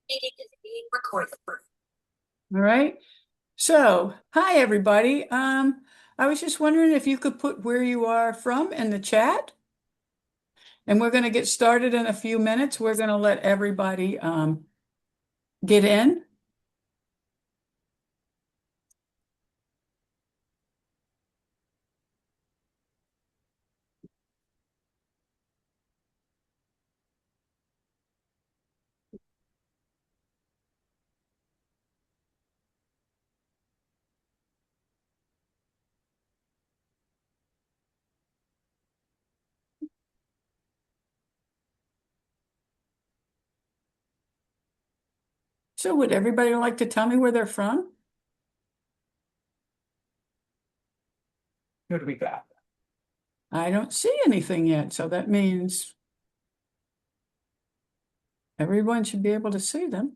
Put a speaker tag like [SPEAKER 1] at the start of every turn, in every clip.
[SPEAKER 1] Meeting is being recorded.
[SPEAKER 2] All right. So, hi everybody. I was just wondering if you could put where you are from in the chat, and we're going to get started in a few minutes. We're going to let everybody get in. So, would everybody like to tell me where they're from?
[SPEAKER 1] Who do we got?
[SPEAKER 2] I don't see anything yet, so that means everyone should be able to see them.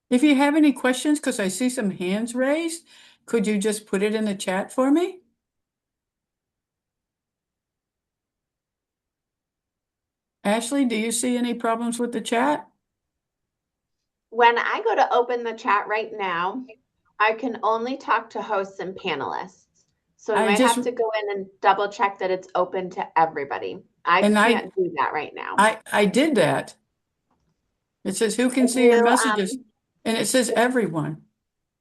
[SPEAKER 2] If you have any questions, because I see some hands raised, could you just put it in the chat for me? Ashley, do you see any problems with the chat?
[SPEAKER 3] When I go to open the chat right now, I can only talk to hosts and panelists. So we
[SPEAKER 2] I
[SPEAKER 3] might
[SPEAKER 2] just
[SPEAKER 3] have to go in and double check that it's open to everybody. I
[SPEAKER 2] and
[SPEAKER 3] can't do that right now.
[SPEAKER 2] I did that. It says who can
[SPEAKER 3] If
[SPEAKER 2] see your
[SPEAKER 3] you
[SPEAKER 2] messages, and it says everyone.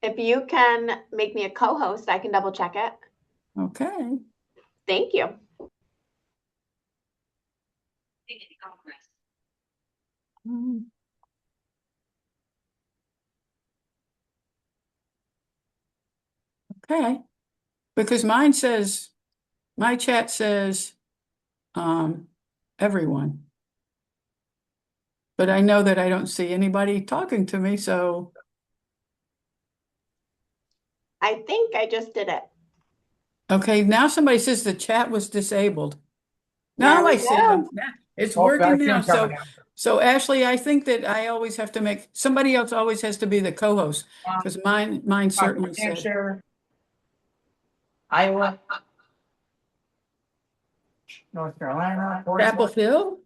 [SPEAKER 3] if you can make me a co-host, I can double check it.
[SPEAKER 2] Okay.
[SPEAKER 3] Thank you.
[SPEAKER 2] Mm, okay. Because my chat says um everyone. But I know that I don't see anybody talking to me, so
[SPEAKER 3] I think I just did it.
[SPEAKER 2] okay, now somebody says the chat was disabled.
[SPEAKER 3] There
[SPEAKER 2] Now I
[SPEAKER 3] we
[SPEAKER 2] see them.
[SPEAKER 3] go.
[SPEAKER 2] Yeah, it's
[SPEAKER 1] Oh, I
[SPEAKER 2] working
[SPEAKER 1] see
[SPEAKER 2] now.
[SPEAKER 1] him coming
[SPEAKER 2] So Ashley, I think that I always have to make somebody else always has to be the co-host
[SPEAKER 1] in.
[SPEAKER 2] because mine
[SPEAKER 1] New
[SPEAKER 2] certainly said.
[SPEAKER 1] Hampshire, Iowa, North Carolina,
[SPEAKER 2] Chapel
[SPEAKER 1] Portsmouth,
[SPEAKER 2] Hill?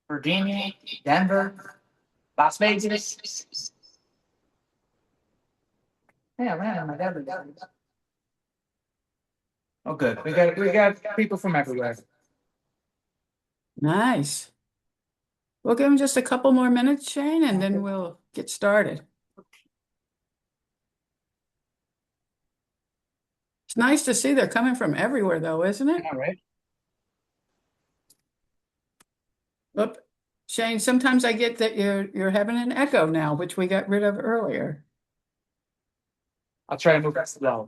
[SPEAKER 1] Virginia, Denver, Las Vegas. Yeah, man, my dad. Oh, good. We got people from everywhere.
[SPEAKER 2] Nice. We'll give them just a couple more minutes, Shane, and then we'll get started. It's nice to see they're coming from everywhere, though, isn't it?
[SPEAKER 1] All right.
[SPEAKER 2] Oop. Shane, sometimes I get that you're having an echo now, which we got rid of earlier.
[SPEAKER 1] I'll try to move that slow.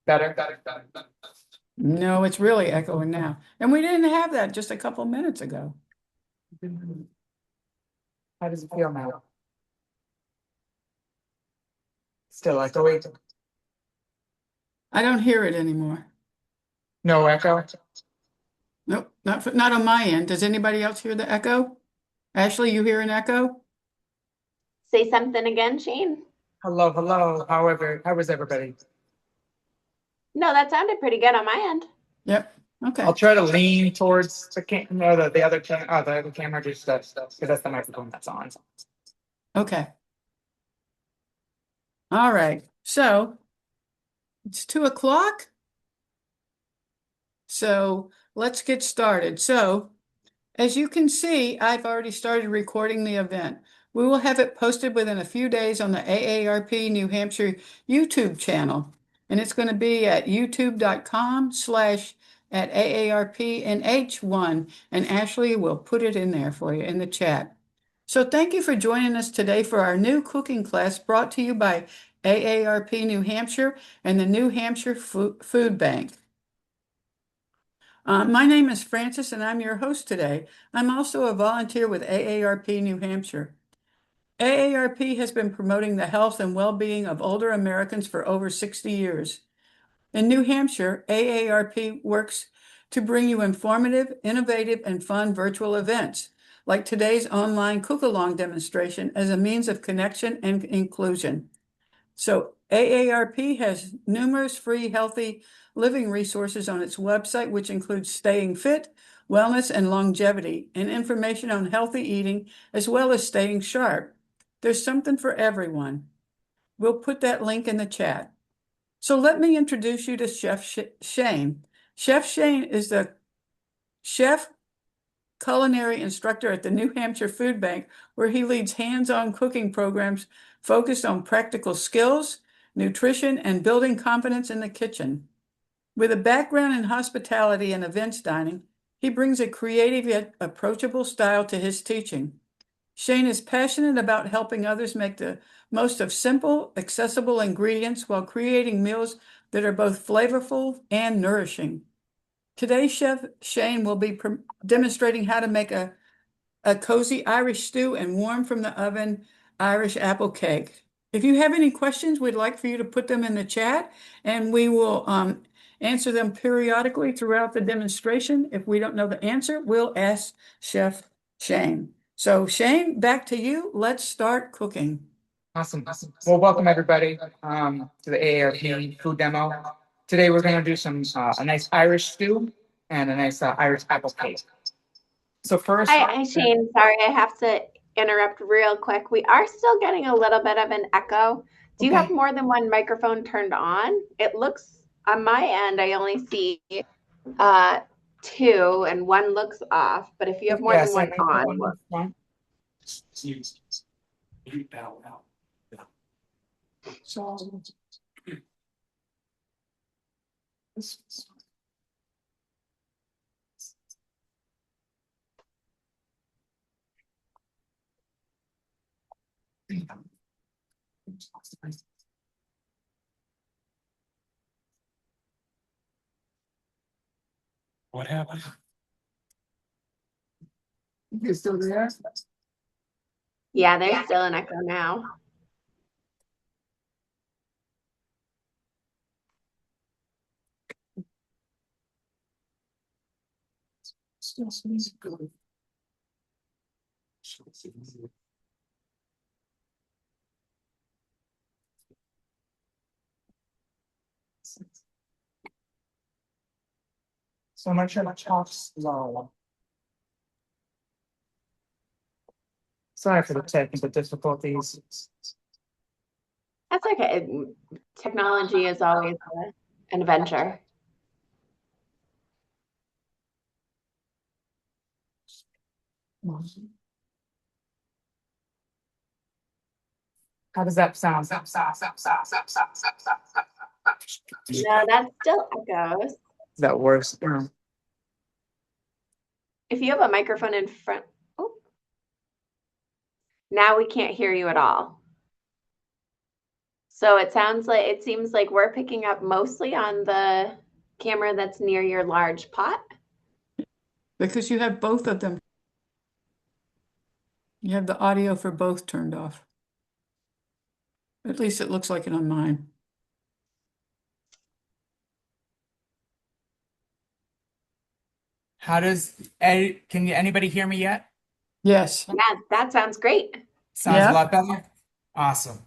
[SPEAKER 1] Better.
[SPEAKER 2] No, it's really echoing now. And we didn't have that just a couple minutes ago.
[SPEAKER 1] How does it feel now? Still echoey?
[SPEAKER 2] I don't hear it anymore.
[SPEAKER 1] No echo?
[SPEAKER 2] Nope, not on my end. Does anybody else hear the echo? Ashley, you hear an echo?
[SPEAKER 3] Say something again, Shane.
[SPEAKER 1] Hello. How is everybody?
[SPEAKER 3] No, that sounded pretty good on my end.
[SPEAKER 2] Yep.
[SPEAKER 1] I'll
[SPEAKER 2] Okay.
[SPEAKER 1] try to lean towards the no, the other the other camera just because that's the microphone that's on.
[SPEAKER 2] Okay. All right. So it's 2 o'clock. So let's get started. So as you can see, I've already started recording the event. We will have it posted within a few days on the AARP New Hampshire YouTube channel. And it's going to be at youtube.com/at AARPNH1. And Ashley will put it in there for you in the chat. So thank you for joining us today for our new cooking class brought to you by AARP New Hampshire and the New Hampshire Food Bank. My name is Frances, and I'm your host today. I'm also a volunteer with AARP New Hampshire. AARP has been promoting the health and well-being of older Americans for over 60 years. In New Hampshire, AARP works to bring you informative, innovative, and fun virtual events, like today's online cook-along demonstration as a means of connection and inclusion. So AARP has numerous free healthy living resources on its website, which includes staying fit, wellness, and longevity, and information on healthy eating, as well as staying sharp. There's something for everyone. We'll put that link in the chat. So let me introduce you to Chef Shane. Chef Shane is the chef culinary instructor at the New Hampshire Food Bank, where he leads hands-on cooking programs focused on practical skills, nutrition, and building confidence in the kitchen. With a background in hospitality and events dining, he brings a creative yet approachable style to his teaching. Shane is passionate about helping others make the most of simple, accessible ingredients while creating meals that are both flavorful and nourishing. Today, Chef Shane will be demonstrating how to make a cozy Irish stew and warm from the oven Irish apple cake. If you have any questions, we'd like for you to put them in the chat, and we will answer them periodically throughout the demonstration. If we don't know the answer, we'll ask Chef Shane. So Shane, back to you. Let's start cooking.
[SPEAKER 1] Awesome. Well, welcome everybody to the AARP food demo. Today we're going to do a nice Irish stew and a nice Irish apple cake. So first,
[SPEAKER 3] Hi, Shane. Sorry, I have to interrupt real quick. We are still getting a little bit of an echo. Do you have more than one microphone turned on? It looks on my end, I only see two and one looks off. But if you have more than one on,
[SPEAKER 1] what happened? You still there?
[SPEAKER 3] yeah, there's still an echo now.
[SPEAKER 1] So much talk slow. Sorry for the technical difficulties.
[SPEAKER 3] That's okay. Technology is always an adventure.
[SPEAKER 1] How does that sound?
[SPEAKER 3] No, that still echoes.
[SPEAKER 1] That works.
[SPEAKER 3] If you have a microphone in front, oh, now we can't hear you at all. So it seems like we're picking up mostly on the camera that's near your large pot.
[SPEAKER 2] Because you have both of them. You have the audio for both turned off. At least it looks like it on mine.
[SPEAKER 1] Anybody hear me yet?
[SPEAKER 2] Yes.
[SPEAKER 3] Yeah, that sounds great.
[SPEAKER 1] Sounds
[SPEAKER 2] Yeah.
[SPEAKER 1] a lot better. Awesome.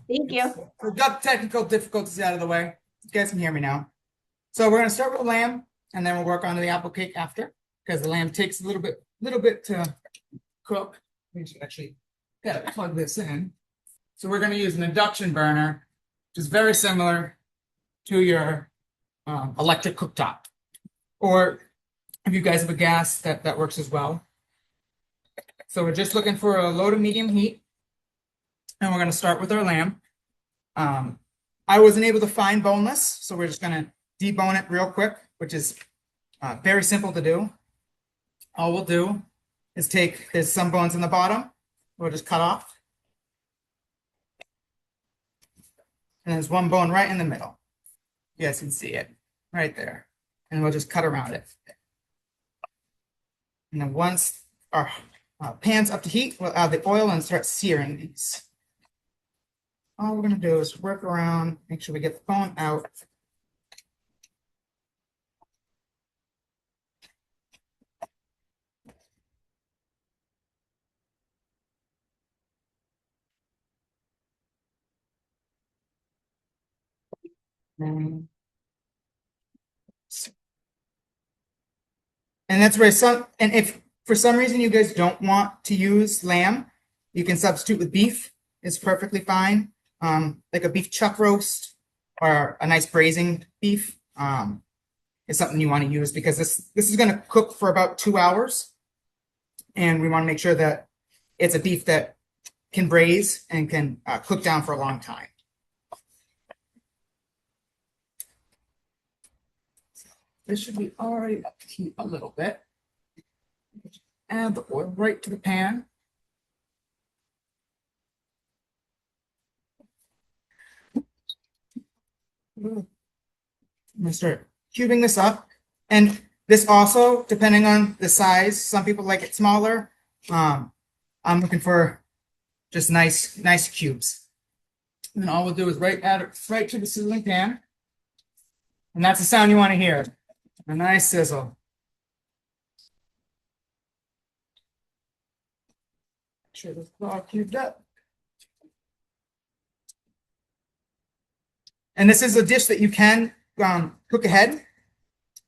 [SPEAKER 3] Thank you.
[SPEAKER 1] We got technical difficulties out of the way. You guys can hear me now. So we're gonna start with the lamb, and then we'll work on the apple cake after, because the lamb takes a little bit to cook. We should actually gotta plug this in. So we're gonna use an induction burner, which is very similar to your electric cooktop, or if you guys have a gas, that works as well. So we're just looking for a low to medium heat, and we're gonna start with our lamb. I wasn't able to find boneless, so we're just gonna debone it real quick, which is very simple to do. All we'll do is there's some bones in the bottom, we'll just cut off. And there's one bone right in the middle. You guys can see it right there. And we'll just cut around it. And then once our pan's up to heat, we'll add the oil and start searing these. All we're gonna do is work around, make sure we get the bone out. And that's where and if for some reason you guys don't want to use lamb, you can substitute with beef. It's perfectly fine. Like a beef chuck roast or a nice braising beef is something you want to use because this is going to cook for about 2 hours. And we want to make sure that it's a beef that can braise and can cook down for a long time. This should be already up to heat a little bit. Add the oil right to the pan. I'm gonna start cubing this up. And this also, depending on the size, some people like it smaller. I'm looking for just nice cubes. And all we'll do is add it right to the sizzling pan. And that's the sound you want to hear. A nice sizzle. Make sure this is all cubed up. And this is a dish that you can cook ahead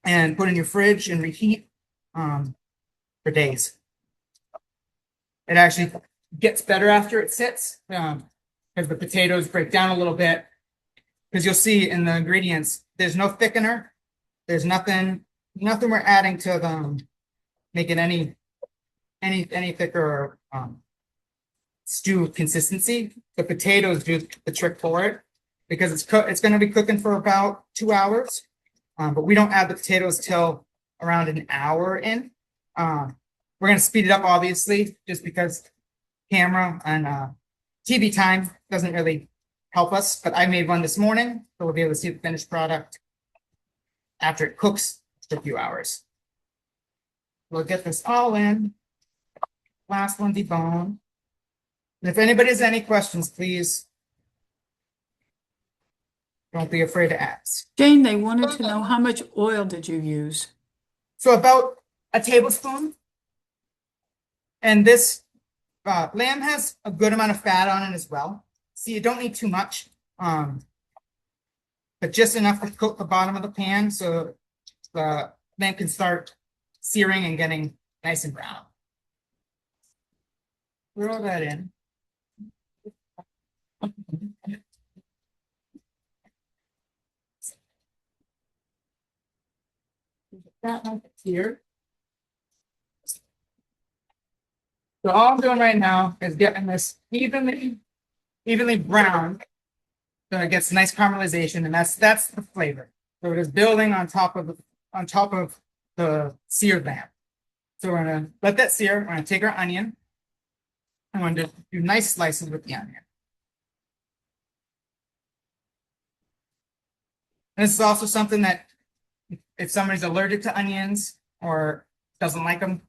[SPEAKER 1] and put in your fridge and reheat for days. It actually gets better after it sits because the potatoes break down a little bit. Because you'll see in the ingredients, there's no thickener. There's nothing we're adding to them, make it any thicker stew consistency. The potatoes do the trick for it because it's going to be cooking for about 2 hours, but we don't add the potatoes till around an hour in. We're going to speed it up, obviously, just because camera and TV time doesn't really help us. But I made one this morning, so we'll be able to see the finished product after it cooks for a few hours. We'll get this all in. Last one debone. And if anybody has any questions, please don't be afraid to ask.
[SPEAKER 2] Jane, they wanted to know how much oil did you use?
[SPEAKER 1] So about a tablespoon. And this lamb has a good amount of fat on it as well. So you don't need too much. But just enough to coat the bottom of the pan so the lamb can start searing and getting nice and brown. Throw that in. That one here. So all I'm doing right now is getting this evenly browned. So it gets nice caramelization, and that's the flavor. So it is building on top of the seared lamb. So we're gonna let that sear. We're gonna take our onion. I'm going to do nice slices with the onion. And this is also something that if somebody's allergic to onions or doesn't like them,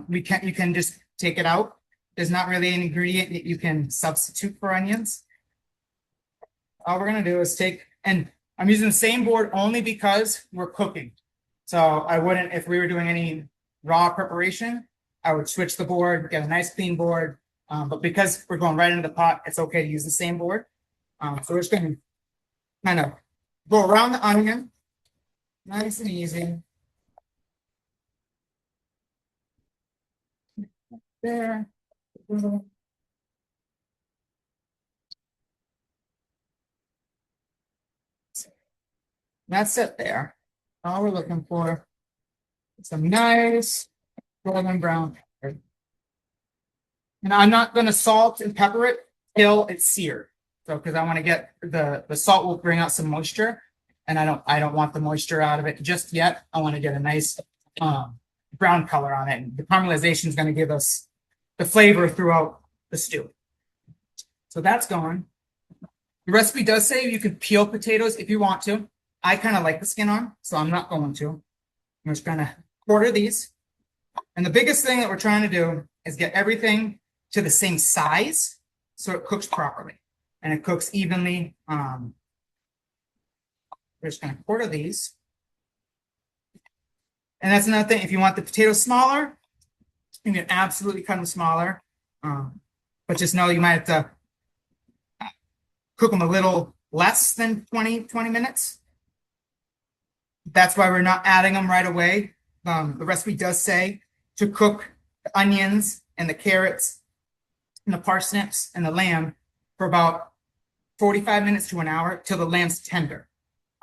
[SPEAKER 1] you can just take it out. There's not really an ingredient that you can substitute for onions. All we're gonna do is and I'm using the same board only because we're cooking. So I wouldn't, if we were doing any raw preparation, I would switch the board, get a nice clean board. But because we're going right into the pot, it's okay to use the same board. So we're just gonna kind of go around the onion, nice and easy. There. That's it there. All we're looking for is some nice golden brown pepper. And I'm not going to salt and pepper it till it's seared. So because I want to get the salt will bring out some moisture, and I don't want the moisture out of it just yet. I want to get a nice brown color on it. And the caramelization is going to give us the flavor throughout the stew. So that's going. The recipe does say you can peel potatoes if you want to. I kind of like the skin on, so I'm not going to. I'm just going to quarter these. And the biggest thing that we're trying to do is get everything to the same size so it cooks properly and it cooks evenly. We're just going to quarter these. And that's another thing. If you want the potatoes smaller, you can absolutely cut them smaller. But just know you might have to cook them a little less than 20 minutes. That's why we're not adding them right away. The recipe does say to cook the onions and the carrots and the parsnips and the lamb for about 45 minutes to an hour till the lamb's tender.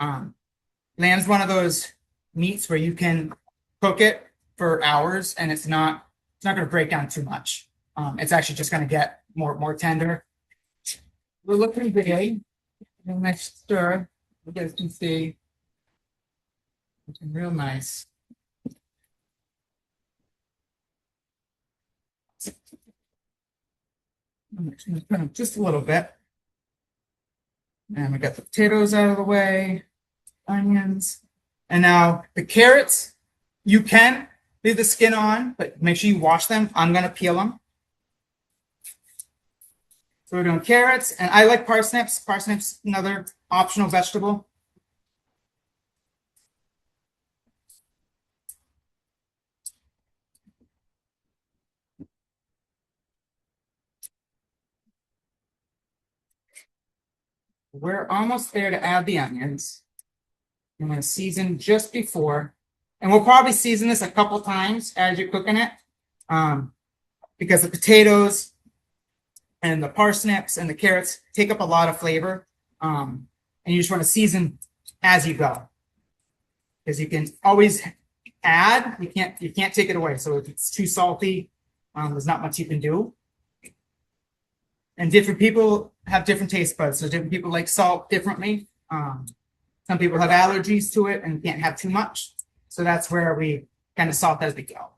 [SPEAKER 1] Lamb's one of those meats where you can cook it for hours and it's not going to break down too much. It's actually just going to get more tender. We're looking big. Nice stir. You guys can see. Looking real nice. I'm just going to put them just a little bit. And we got the potatoes out of the way, onions. And now the carrots, you can leave the skin on, but make sure you wash them. I'm going to peel them. So we're doing carrots, and I like parsnips. Parsnips, another optional vegetable. We're almost there to add the onions. I'm going to season just before, and we'll probably season this a couple times as you're cooking it, because the potatoes and the parsnips and the carrots take up a lot of flavor, and you just want to season as you go, because you can always add, you can't take it away. So if it's too salty, there's not much you can do. And different people have different taste buds. So different people like salt differently. Some people have allergies to it and can't have too much. So that's where we kind of salt as we go.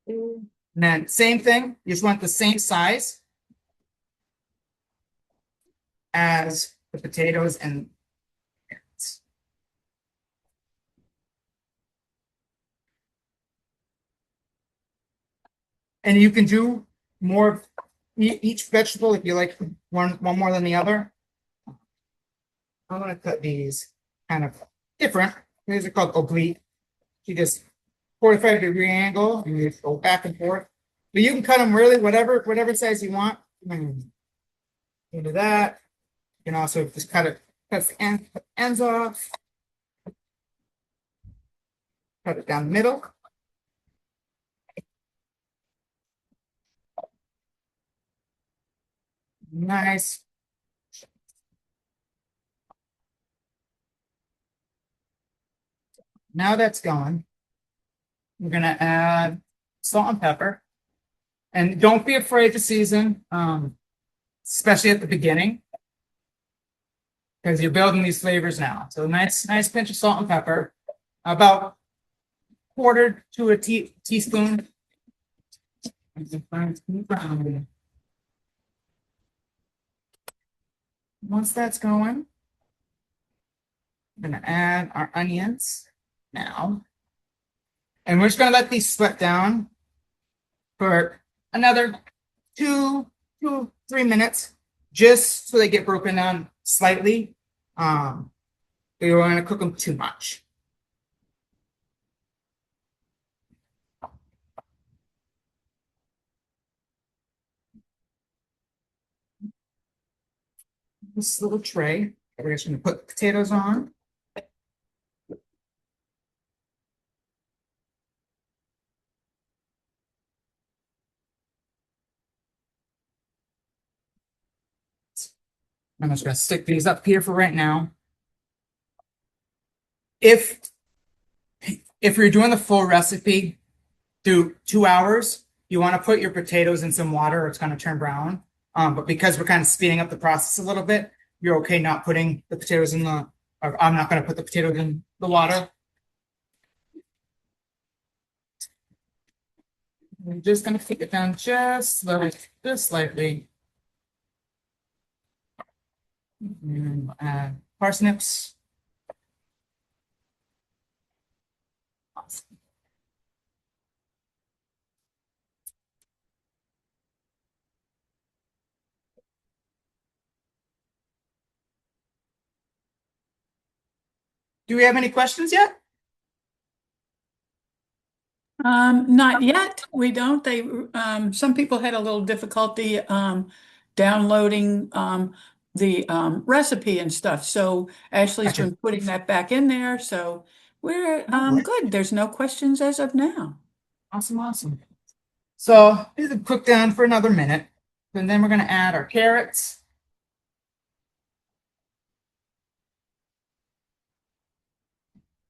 [SPEAKER 1] And then same thing, you just want the same size as the potatoes and carrots. And you can do more each vegetable if you like one more than the other. I'm going to cut these kind of different. These are called oblique. You just 45-degree angle and you just go back and forth. But you can cut them really whatever size you want. Into that. You can also just cut the ends off. Cut it down the middle. Nice. Now that's going. We're gonna add salt and pepper. And don't be afraid to season, especially at the beginning, because you're building these flavors now. So nice pinch of salt and pepper, about quarter to a teaspoon. Once that's going, I'm gonna add our onions now. And we're just gonna let these sweat down for another 2 to 3 minutes, just so they get broken down slightly. We don't want to cook them too much. This little tray, we're just going to put the potatoes on. I'm just going to stick these up here for right now. If you're doing the full recipe, do 2 hours. You want to put your potatoes in some water or it's going to turn brown. But because we're kind of speeding up the process a little bit, you're okay not putting the potatoes in the, or I'm not going to put the potatoes in the water. I'm just going to take it down just slightly. And add parsnips. Awesome. Do we have any questions yet?
[SPEAKER 2] Not yet. We don't. Some people had a little difficulty, downloading, the, recipe and stuff. So Ashley's
[SPEAKER 1] Gotcha.
[SPEAKER 2] been putting that back in there. So we're,
[SPEAKER 1] Alright.
[SPEAKER 2] good. There's no questions as of now.
[SPEAKER 1] Awesome, awesome. So these will cook down for another minute, and then we're going to add our carrots.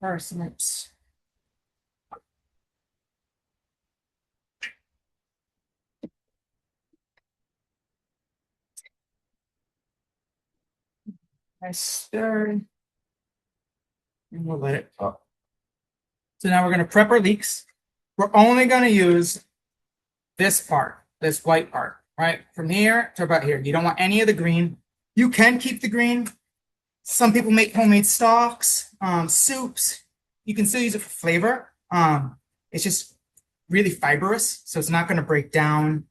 [SPEAKER 1] Parsnips. Nice stir. And we'll let it cook. So now we're going to prep our leeks. We're only going to use this part, this white part, right? From here to about here. You don't want any of the green. You can keep the green. Some people make homemade stocks, soups. You can still use it for flavor. It's just really fibrous, so it's not going to break down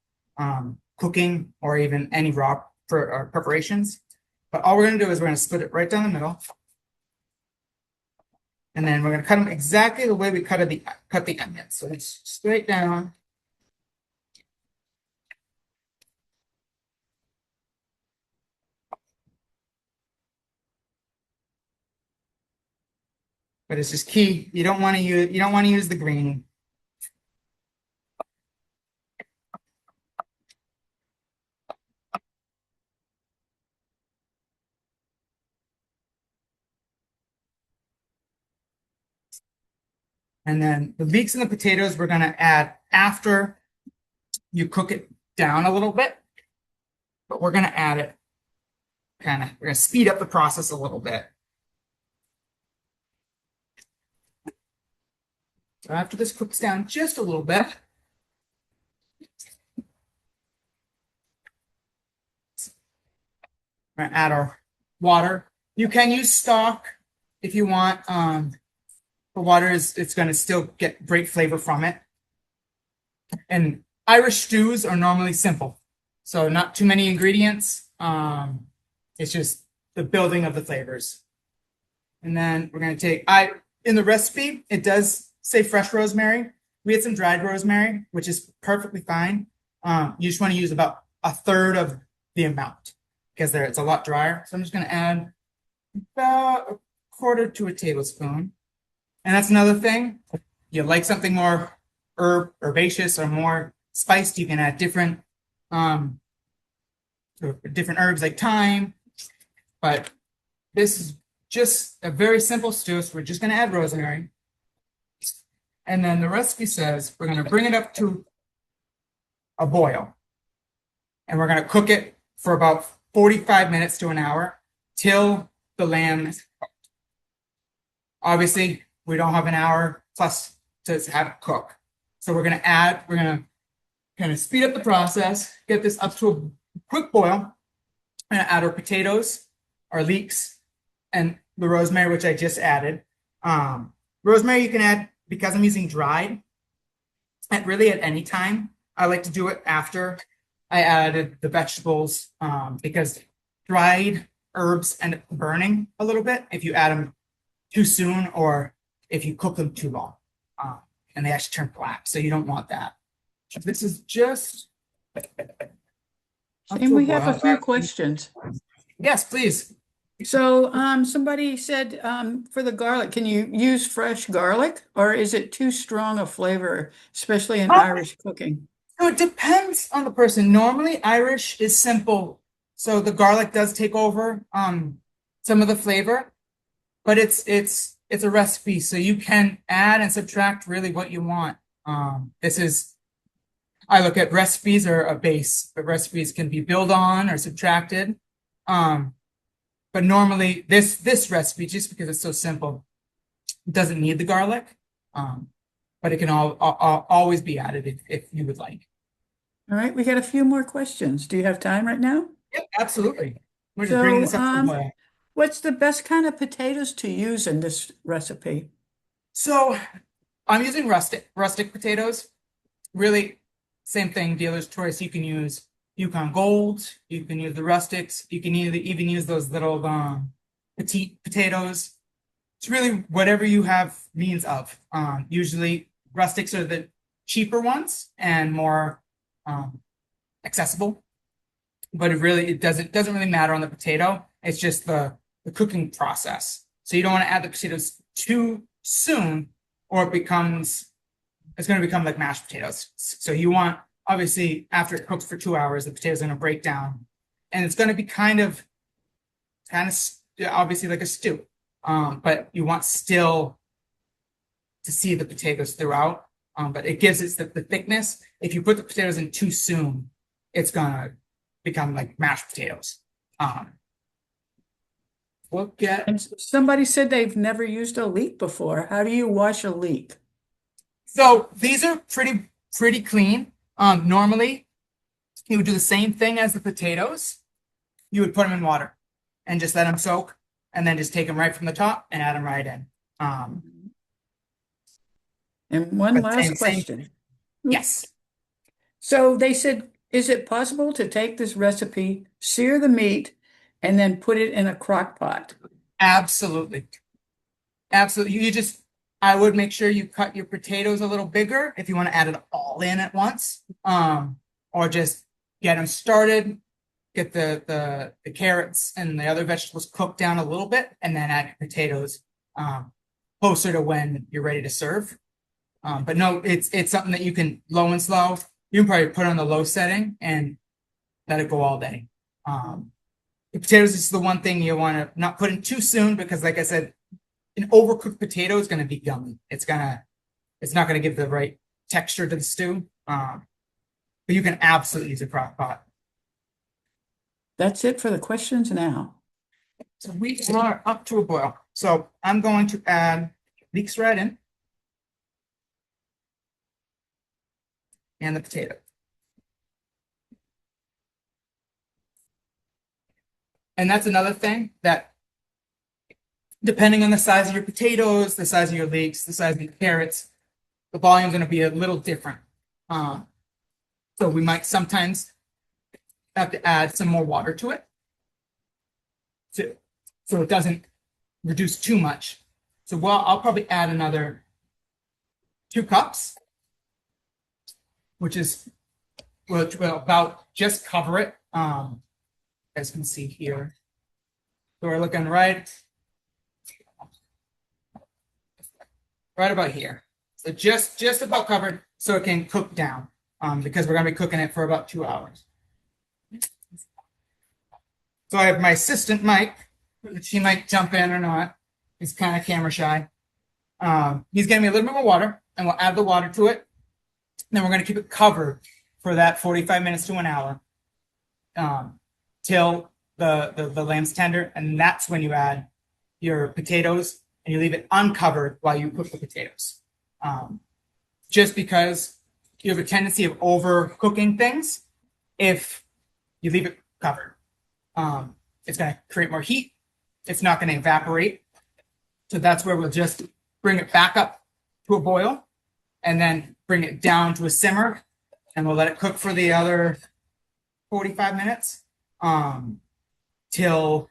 [SPEAKER 1] cooking or even any raw preparations. But all we're going to do is we're going to split it right down the middle. And then we're going to cut them exactly the way we cut the onions. So it's straight down. But it's just key. You don't want to use the green. And then the leeks and the potatoes we're going to add after you cook it down a little bit. But we're going to add it we're going to speed up the process a little bit. So after this cooks down just a little bit, we're going to add our water. You can use stock if you want. The water it's going to still get great flavor from it. And Irish stews are normally simple, so not too many ingredients. It's just the building of the flavors. And then we're going to take in the recipe it does say fresh rosemary. We had some dried rosemary, which is perfectly fine. You just want to use about a third of the amount because it's a lot drier. So I'm just going to add about a quarter to a tablespoon. And that's another thing. You like something more herbaceous or more spiced, you can add different herbs like thyme. But this is just a very simple stew, so we're just going to add rosemary. And then the recipe says we're going to bring it up to a boil. And we're going to cook it for about 45 minutes to an hour till the lamb is cooked. Obviously, we don't have an hour plus to have it cook. So we're going to kind of speed up the process, get this up to a quick boil. We're going to add our potatoes, our leeks, and the rosemary, which I just added. Rosemary you can add, because I'm using dried, at any time. I like to do it after I added the vegetables because dried herbs end up burning a little bit if you add them too soon or if you cook them too long, and they actually turn black. So you don't want that. This is just.
[SPEAKER 2] And we have a few questions.
[SPEAKER 1] Yes, please.
[SPEAKER 2] So somebody said for the garlic, can you use fresh garlic or is it too strong a flavor, especially in Irish cooking?
[SPEAKER 1] So it depends on the person. Normally Irish is simple. So the garlic does take over some of the flavor, but it's a recipe. So you can add and subtract really what you want. I look at recipes are a base, but recipes can be built on or subtracted. But normally this recipe, just because it's so simple, doesn't need the garlic. But it can always be added if you would like.
[SPEAKER 2] All right, we got a few more questions. Do you have time right now?
[SPEAKER 1] Yep, absolutely. We're just bringing this up to
[SPEAKER 2] what's the best kind of potatoes to use in this recipe?
[SPEAKER 1] So I'm using rustic potatoes. Really, same thing, dealer's choice. You can use Yukon Gold, you can use the rustics, you can even use those little petite potatoes. It's really whatever you have means of. Usually rustics are the cheaper ones and more accessible. But it doesn't really matter on the potato. It's just the cooking process. So you don't want to add the potatoes too soon, or it's going to become like mashed potatoes. So you want, obviously, after it cooks for 2 hours, the potatoes are going to break down, and it's going to be kind of obviously like a stew. But you want still to see the potatoes throughout. But it gives it the thickness. If you put the potatoes in too soon, it's gonna become like mashed potatoes. We'll get.
[SPEAKER 2] And somebody said they've never used a leek before. How do you wash a leek?
[SPEAKER 1] So these are pretty clean. Normally, you would do the same thing as the potatoes. You would put them in water and just let them soak, and then just take them right from the top and add them right in.
[SPEAKER 2] And one
[SPEAKER 1] But
[SPEAKER 2] last
[SPEAKER 1] same-
[SPEAKER 2] question.
[SPEAKER 1] Yes.
[SPEAKER 2] So they said, is it possible to take this recipe, sear the meat, and then put it in a crock pot?
[SPEAKER 1] Absolutely. Absolutely. I would make sure you cut your potatoes a little bigger if you want to add it all in at once. Or just get them started, get the carrots and the other vegetables cooked down a little bit, and then add your potatoes closer to when you're ready to serve. But no, it's something that you can low and slow. You can probably put on the low setting and let it go all day. The potatoes is the one thing you want to not put in too soon, because like I said, an overcooked potato is going to be gummy. It's not going to give the right texture to the stew. But you can absolutely use a crock pot.
[SPEAKER 2] That's it for the questions now.
[SPEAKER 1] So we are up to a boil. So I'm going to add leeks right in. And the potato. And that's another thing that, depending on the size of your potatoes, the size of your leeks, the size of your carrots, the volume is going to be a little different. So we might sometimes have to add some more water to it, so it doesn't reduce too much. So I'll probably add another 2 cups, which will about just cover it. As you can see here. So we're looking right about here. So just about covered, so it can cook down. Because we're gonna be cooking it for about 2 hours. So I have my assistant Mike. He might jump in or not. He's kind of camera shy. He's getting me a little bit more water, and we'll add the water to it. Then we're going to keep it covered for that 45 minutes to an hour, till the lamb's tender, and that's when you add your potatoes, and you leave it uncovered while you cook the potatoes. Just because you have a tendency of overcooking things if you leave it covered. It's going to create more heat. It's not going to evaporate. So that's where we'll just bring it back up to a boil, and then bring it down to a simmer, and we'll let it cook for the other 45 minutes till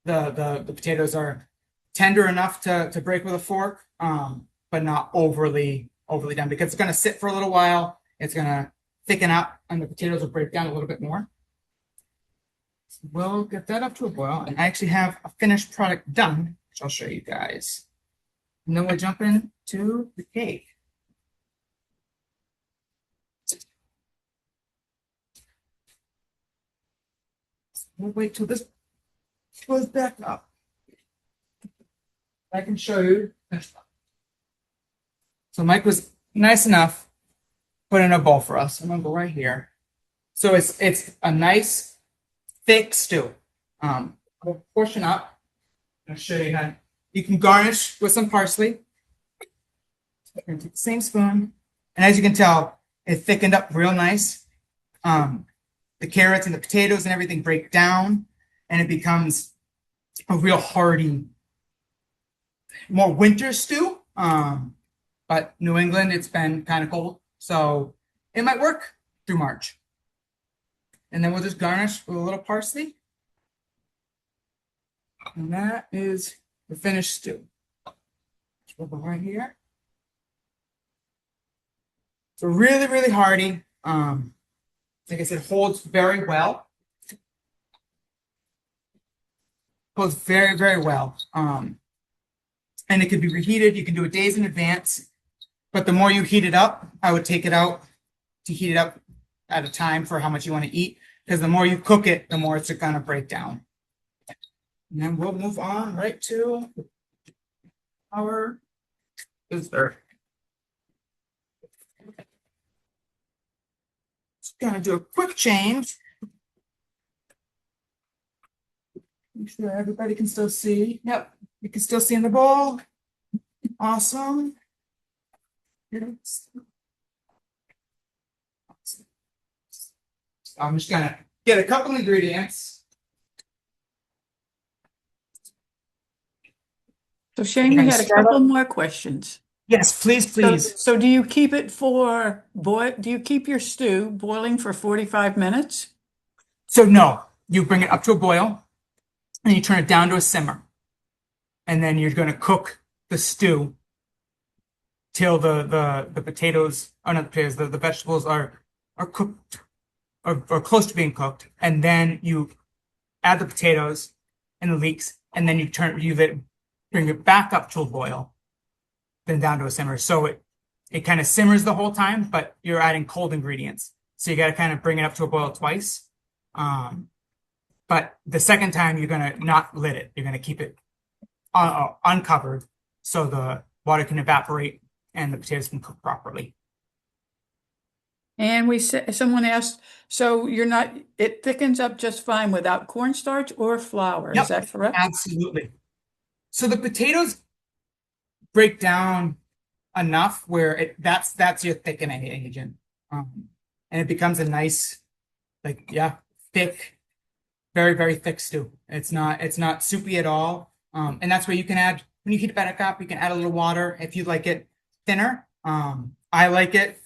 [SPEAKER 1] the potatoes are tender enough to break with a fork, but not overly done, because it's going to sit for a little while. It's going to thicken up, and the potatoes will break down a little bit more. So we'll get that up to a boil, and I actually have a finished product done, which I'll show you guys. And then we'll jump into the cake. We'll wait till this goes back up. I can show you. So Mike was nice enough to put in a bowl for us. I'm gonna go right here. So it's a nice thick stew. We'll portion up. I'll show you how. You can garnish with some parsley. So we're gonna take the same spoon, and as you can tell, it thickened up real nice. The carrots and the potatoes and everything break down, and it becomes a real hearty, more winter stew. But New England, it's been kind of cold, so it might work through March. And then we'll just garnish with a little parsley. And that is the finished stew. Over right here. So really, really hearty. Like I said, holds very well. Holds very, very well. And it could be reheated. You can do it days in advance. But the more you heat it up, I would take it out to heat it up at a time for how much you want to eat. Because the more you cook it, the more it's going to break down. And then we'll move on right to our dessert. Just gonna do a quick change. Make sure everybody can still see. Yep, you can still see in the bowl. Awesome. I'm just gonna get a couple ingredients.
[SPEAKER 2] So Shane, we had a couple more questions.
[SPEAKER 1] Yes, please, please.
[SPEAKER 2] So do you keep it for do you keep your stew boiling for 45 minutes?
[SPEAKER 1] So no, you bring it up to a boil and you turn it down to a simmer. And then you're gonna cook the stew till the potatoes, or not the potatoes, the vegetables are cooked or close to being cooked. And then you add the potatoes and the leeks, and then you bring it back up to a boil, then down to a simmer. So it kind of simmers the whole time, but you're adding cold ingredients. So you got to kind of bring it up to a boil twice. But the second time you're going to not lid it. You're going to keep it uncovered so the water can evaporate and the potatoes can cook properly.
[SPEAKER 2] And someone asked, so it thickens up just fine without cornstarch or flour.
[SPEAKER 1] Yep,
[SPEAKER 2] is that correct?
[SPEAKER 1] Absolutely. So the potatoes break down enough where that's your thickening agent. And it becomes a nice, thick, very, very thick stew. It's not soupy at all. And that's where you can add, when you heat it back up, you can add a little water if you'd like it thinner. I like it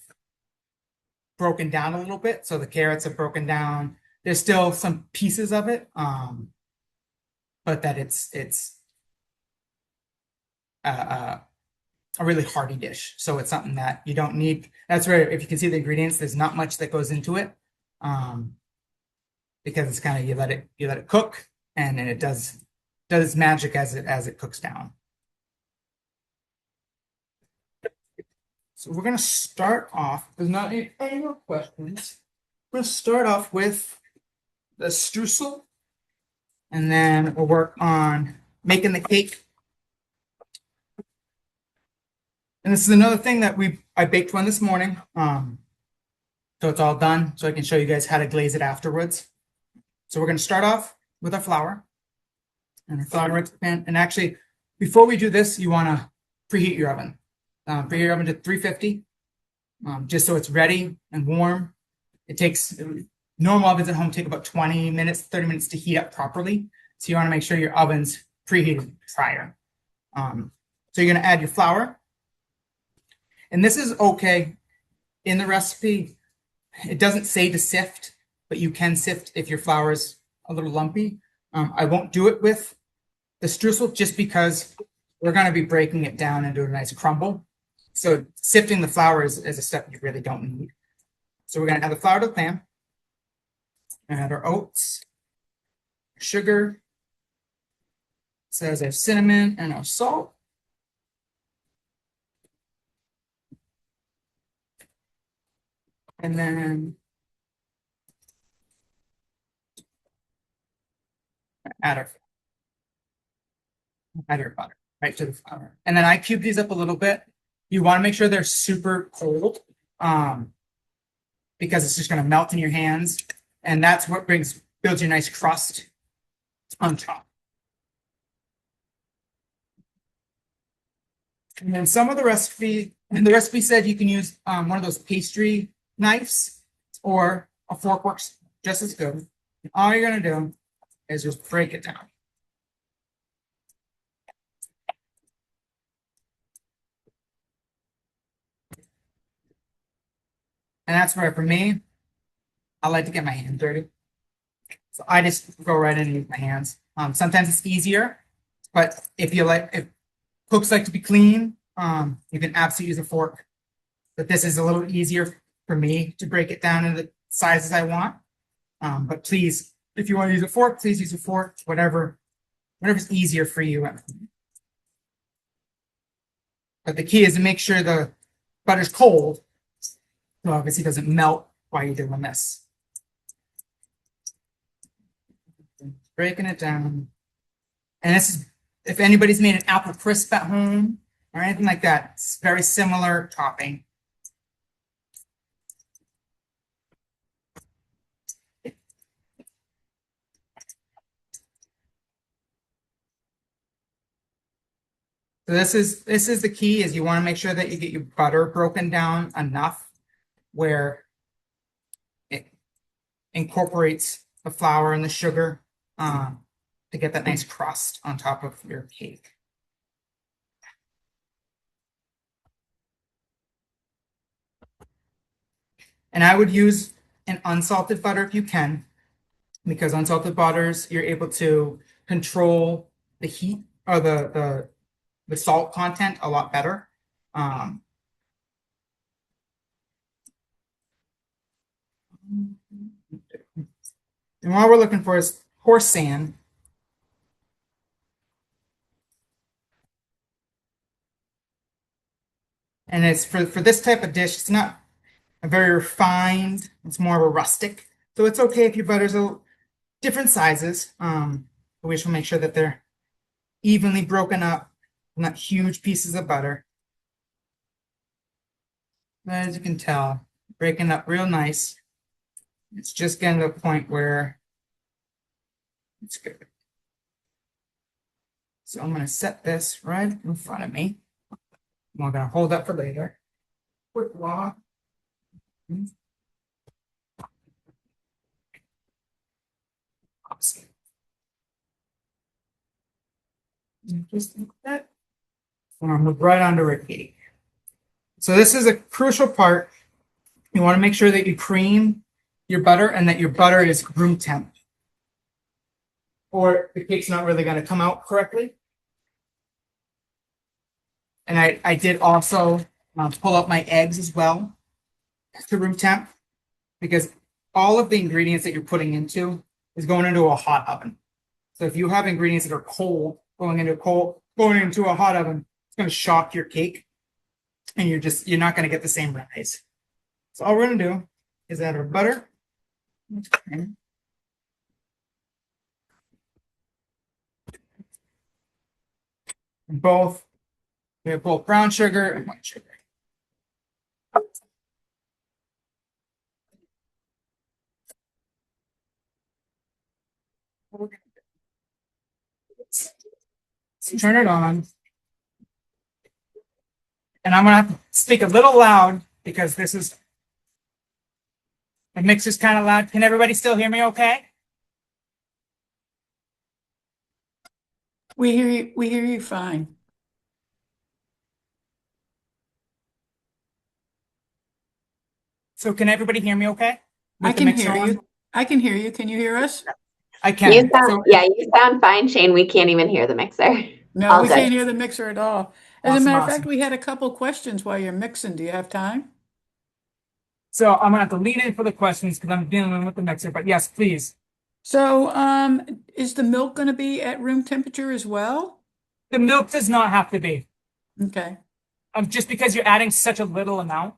[SPEAKER 1] broken down a little bit. So the carrots are broken down. There's still some pieces of it. But that it's a really hearty dish. So it's something that you don't need. That's where, if you can see the ingredients, there's not much that goes into it. Because it's kind of, you let it cook, and then it does its magic as it cooks down. So we're gonna start off. There's not any more questions. We're gonna start off with the streusel, and then we'll work on making the cake. And this is another thing that I baked one this morning. So it's all done, so I can show you guys how to glaze it afterwards. So we're gonna start off with our flour. And our flour right to the pan. And actually, before we do this, you wanna preheat your oven. Preheat your oven to 350, just so it's ready and warm. It takes, normal ovens at home take about 20 minutes, 30 minutes to heat up properly. So you wanna make sure your oven's preheated prior. So you're gonna add your flour. And this is okay. In the recipe, it doesn't say to sift, but you can sift if your flour is a little lumpy. I won't do it with the streusel just because we're going to be breaking it down into a nice crumble. So sifting the flour is a step you really don't need. So we're going to add the flour to the pan, add our oats, sugar, it says our cinnamon and our salt. And then add our butter right to the flour. And then I cube these up a little bit. You want to make sure they're super cold, because it's just going to melt in your hands. And that's what builds your nice crust on top. And then some of the recipe said you can use one of those pastry knives, or a fork works just as good. And all you're going to do is just break it down. And that's where, for me, I like to get my hands dirty. So I just go right in and use my hands. Sometimes it's easier But if cooks like to be clean, you can absolutely use a fork. But this is a little easier for me to break it down into the sizes I want. But please, if you want to use a fork, please use a fork, whatever's easier for you. But the key is to make sure the butter's cold, so obviously it doesn't melt while you're doing this. Breaking it down. And this is, if anybody's made an apple crisp at home or anything like that, it's very similar topping. So this is the key, is you want to make sure that you get your butter broken down enough where it incorporates the flour and the sugar to get that nice crust on top of your cake. And I would use an unsalted butter if you can, because unsalted butters, you're able to control the heat or the salt content a lot better. And what we're looking for is coarse sand. And it's for this type of dish, it's not a very refined, it's more of a rustic. So it's okay if your butter's different sizes. But we just want to make sure that they're evenly broken up, not huge pieces of butter. But as you can tell, breaking up real nice. It's just getting to a point where it's good. So I'm going to set this right in front of me. I'm going to hold up for later. Quick walk. Just like that. And I'll move right onto our cake. So this is a crucial part. You want to make sure that you cream your butter and that your butter is room temp, or the cake's not really going to come out correctly. And I did also pull out my eggs as well to room temp, because all of the ingredients that you're putting into is going into a hot oven. So if you have ingredients that are cold going into a hot oven, it's going to shock your cake, and you're not going to get the same rise. So all we're going to do is add our butter. And we have both brown sugar and white sugar. So turn it on. And I'm going to have to speak a little loud because the mixer's kind of loud. Can everybody still hear me okay?
[SPEAKER 2] We hear you fine.
[SPEAKER 1] So can everybody hear me okay?
[SPEAKER 2] I can hear you. I can hear you. Can you hear us?
[SPEAKER 1] I can.
[SPEAKER 3] You sound fine, Shane. We can't even hear the mixer.
[SPEAKER 2] No, we can't hear the mixer at all. As a matter of fact,
[SPEAKER 1] Awesome.
[SPEAKER 2] we had a couple questions while you're mixing. Do you have time?
[SPEAKER 1] So I'm gonna have to lean in for the questions because I'm dealing with the mixer. But yes, please.
[SPEAKER 2] So, is the milk going to be at room temperature as well?
[SPEAKER 1] The milk does not have to be.
[SPEAKER 2] Okay.
[SPEAKER 1] Just because you're adding such a little amount,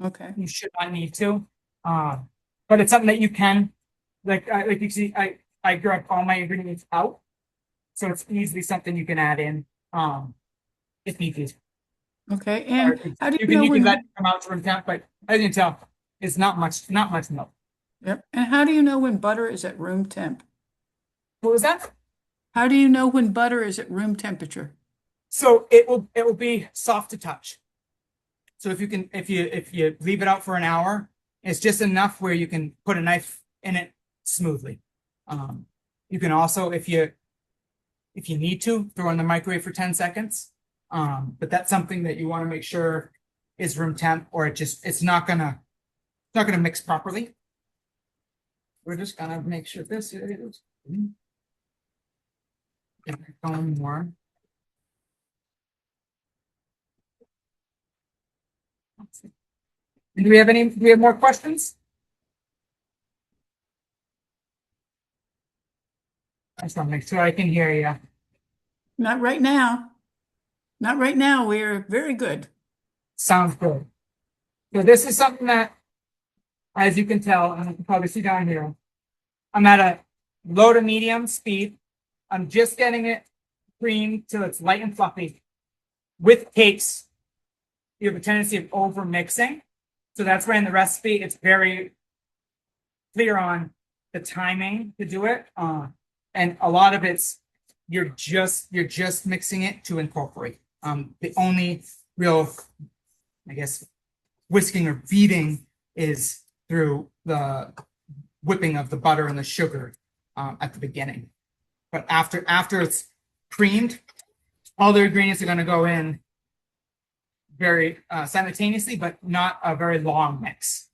[SPEAKER 2] Okay.
[SPEAKER 1] you should not need to. But it's something that you can, like you see, I grab all my ingredients out, so it's easily something you can add in, if needed.
[SPEAKER 2] Okay. And how do you
[SPEAKER 1] can
[SPEAKER 2] know when?
[SPEAKER 1] let it come out to room temp, but as you can tell, it's not much milk.
[SPEAKER 2] Yep. And how do you know when butter is at room temp?
[SPEAKER 1] What was that?
[SPEAKER 2] How do you know when butter is at room temperature?
[SPEAKER 1] So it will be soft to touch. So if you leave it out for an hour, it's just enough where you can put a knife in it smoothly. You can also, if you need to, throw in the microwave for 10 seconds. But that's something that you want to make sure is room temp, or it's not gonna mix properly. We're just gonna make sure this is. Going more. Do we have more questions? I just want to make sure I can hear you.
[SPEAKER 2] Not right now. Not right now. We're very good.
[SPEAKER 1] Sounds good. So this is something that, as you can tell, and you can probably see down here, I'm at a low to medium speed. I'm just getting it creamed till it's light and fluffy. With cakes, you have a tendency of over mixing. So that's why in the recipe, it's very clear on the timing to do it. And a lot of it's, you're just mixing it to incorporate. The only real, I guess, whisking or beating is through the whipping of the butter and the sugar at the beginning. But after it's creamed, all the ingredients are going to go in very simultaneously, but not a very long mix.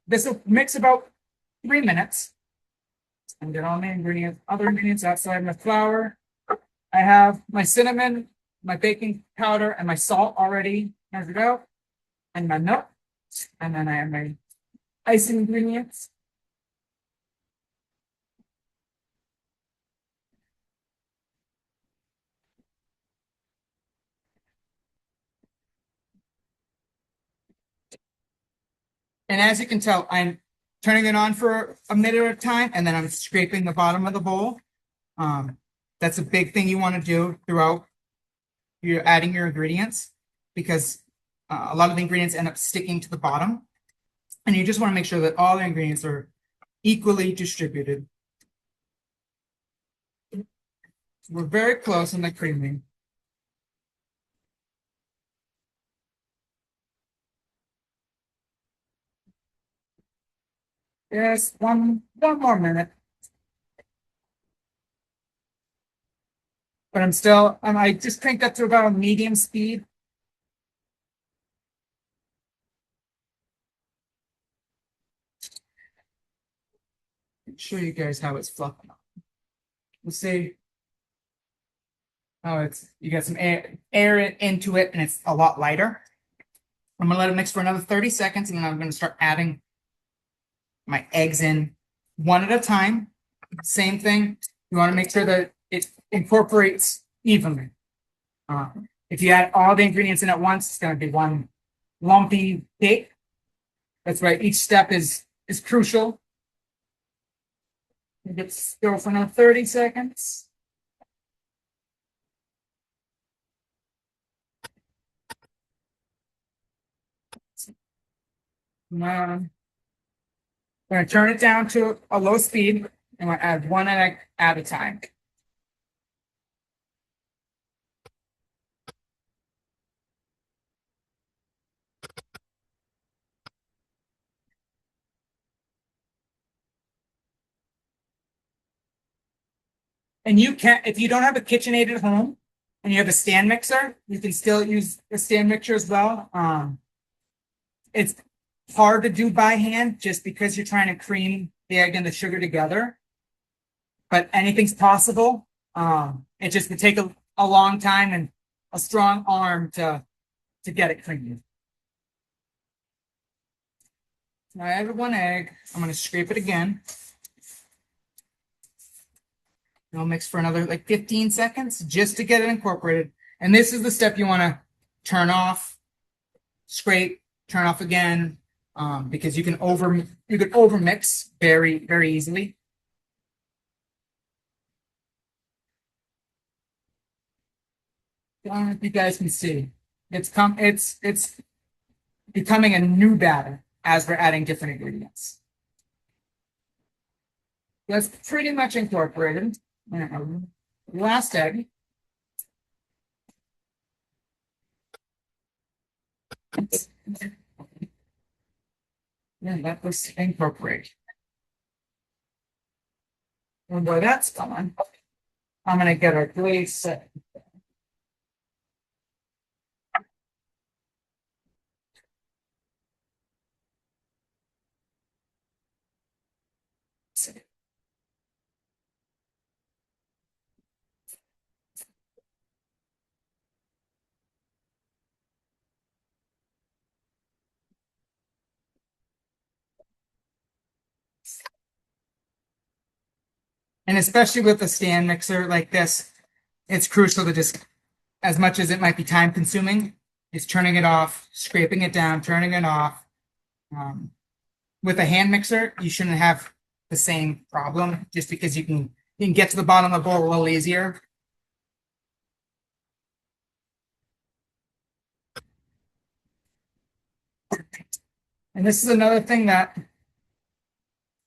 [SPEAKER 1] This will mix about 3 minutes and get all my ingredients, other ingredients outside my flour. I have my cinnamon, my baking powder, and my salt already measured out, and my milk. And then I have my icing ingredients. And as you can tell, I'm turning it on for a minute at a time, and then I'm scraping the bottom of the bowl. That's a big thing you want to do throughout you're adding your ingredients, because a lot of the ingredients end up sticking to the bottom. And you just want to make sure that all the ingredients are equally distributed. We're very close on the creaming. Yes, one more minute. But I just cranked up to about a medium speed. Show you guys how it's fluffing up. Let's see how you got some air into it, and it's a lot lighter. I'm gonna let it mix for another 30 seconds, and then I'm gonna start adding my eggs in one at a time. Same thing. You want to make sure that it incorporates evenly. If you add all the ingredients in at once, it's going to be one lumpy cake. That's right. Each step is crucial. Let's go for another 30 seconds. I'm going to turn it down to a low speed, and I'm going to add one egg at a time. And you can, if you don't have a KitchenAid at home and you have a stand mixer, you can still use a stand mixer as well. It's hard to do by hand just because you're trying to cream the egg and the sugar together, but anything's possible. It just would take a long time and a strong arm to get it creamed. Now I have one egg. I'm going to scrape it again. I'll mix for another like 15 seconds just to get it incorporated. And this is the step you want to turn off, scrape, turn off again, because you can over mix very, very easily. I don't know if you guys can see. It's becoming a new batter as we're adding different ingredients. That's pretty much incorporated. Last egg. Yeah, that was incorporated. And while that's gone, I'm going to get our glaze set. And especially with a stand mixer like this, it's crucial to just, as much as it might be time consuming, is turning it off, scraping it down, turning it off. With a hand mixer, you shouldn't have the same problem just because you can get to the bottom of the bowl a little easier. And this is another thing that,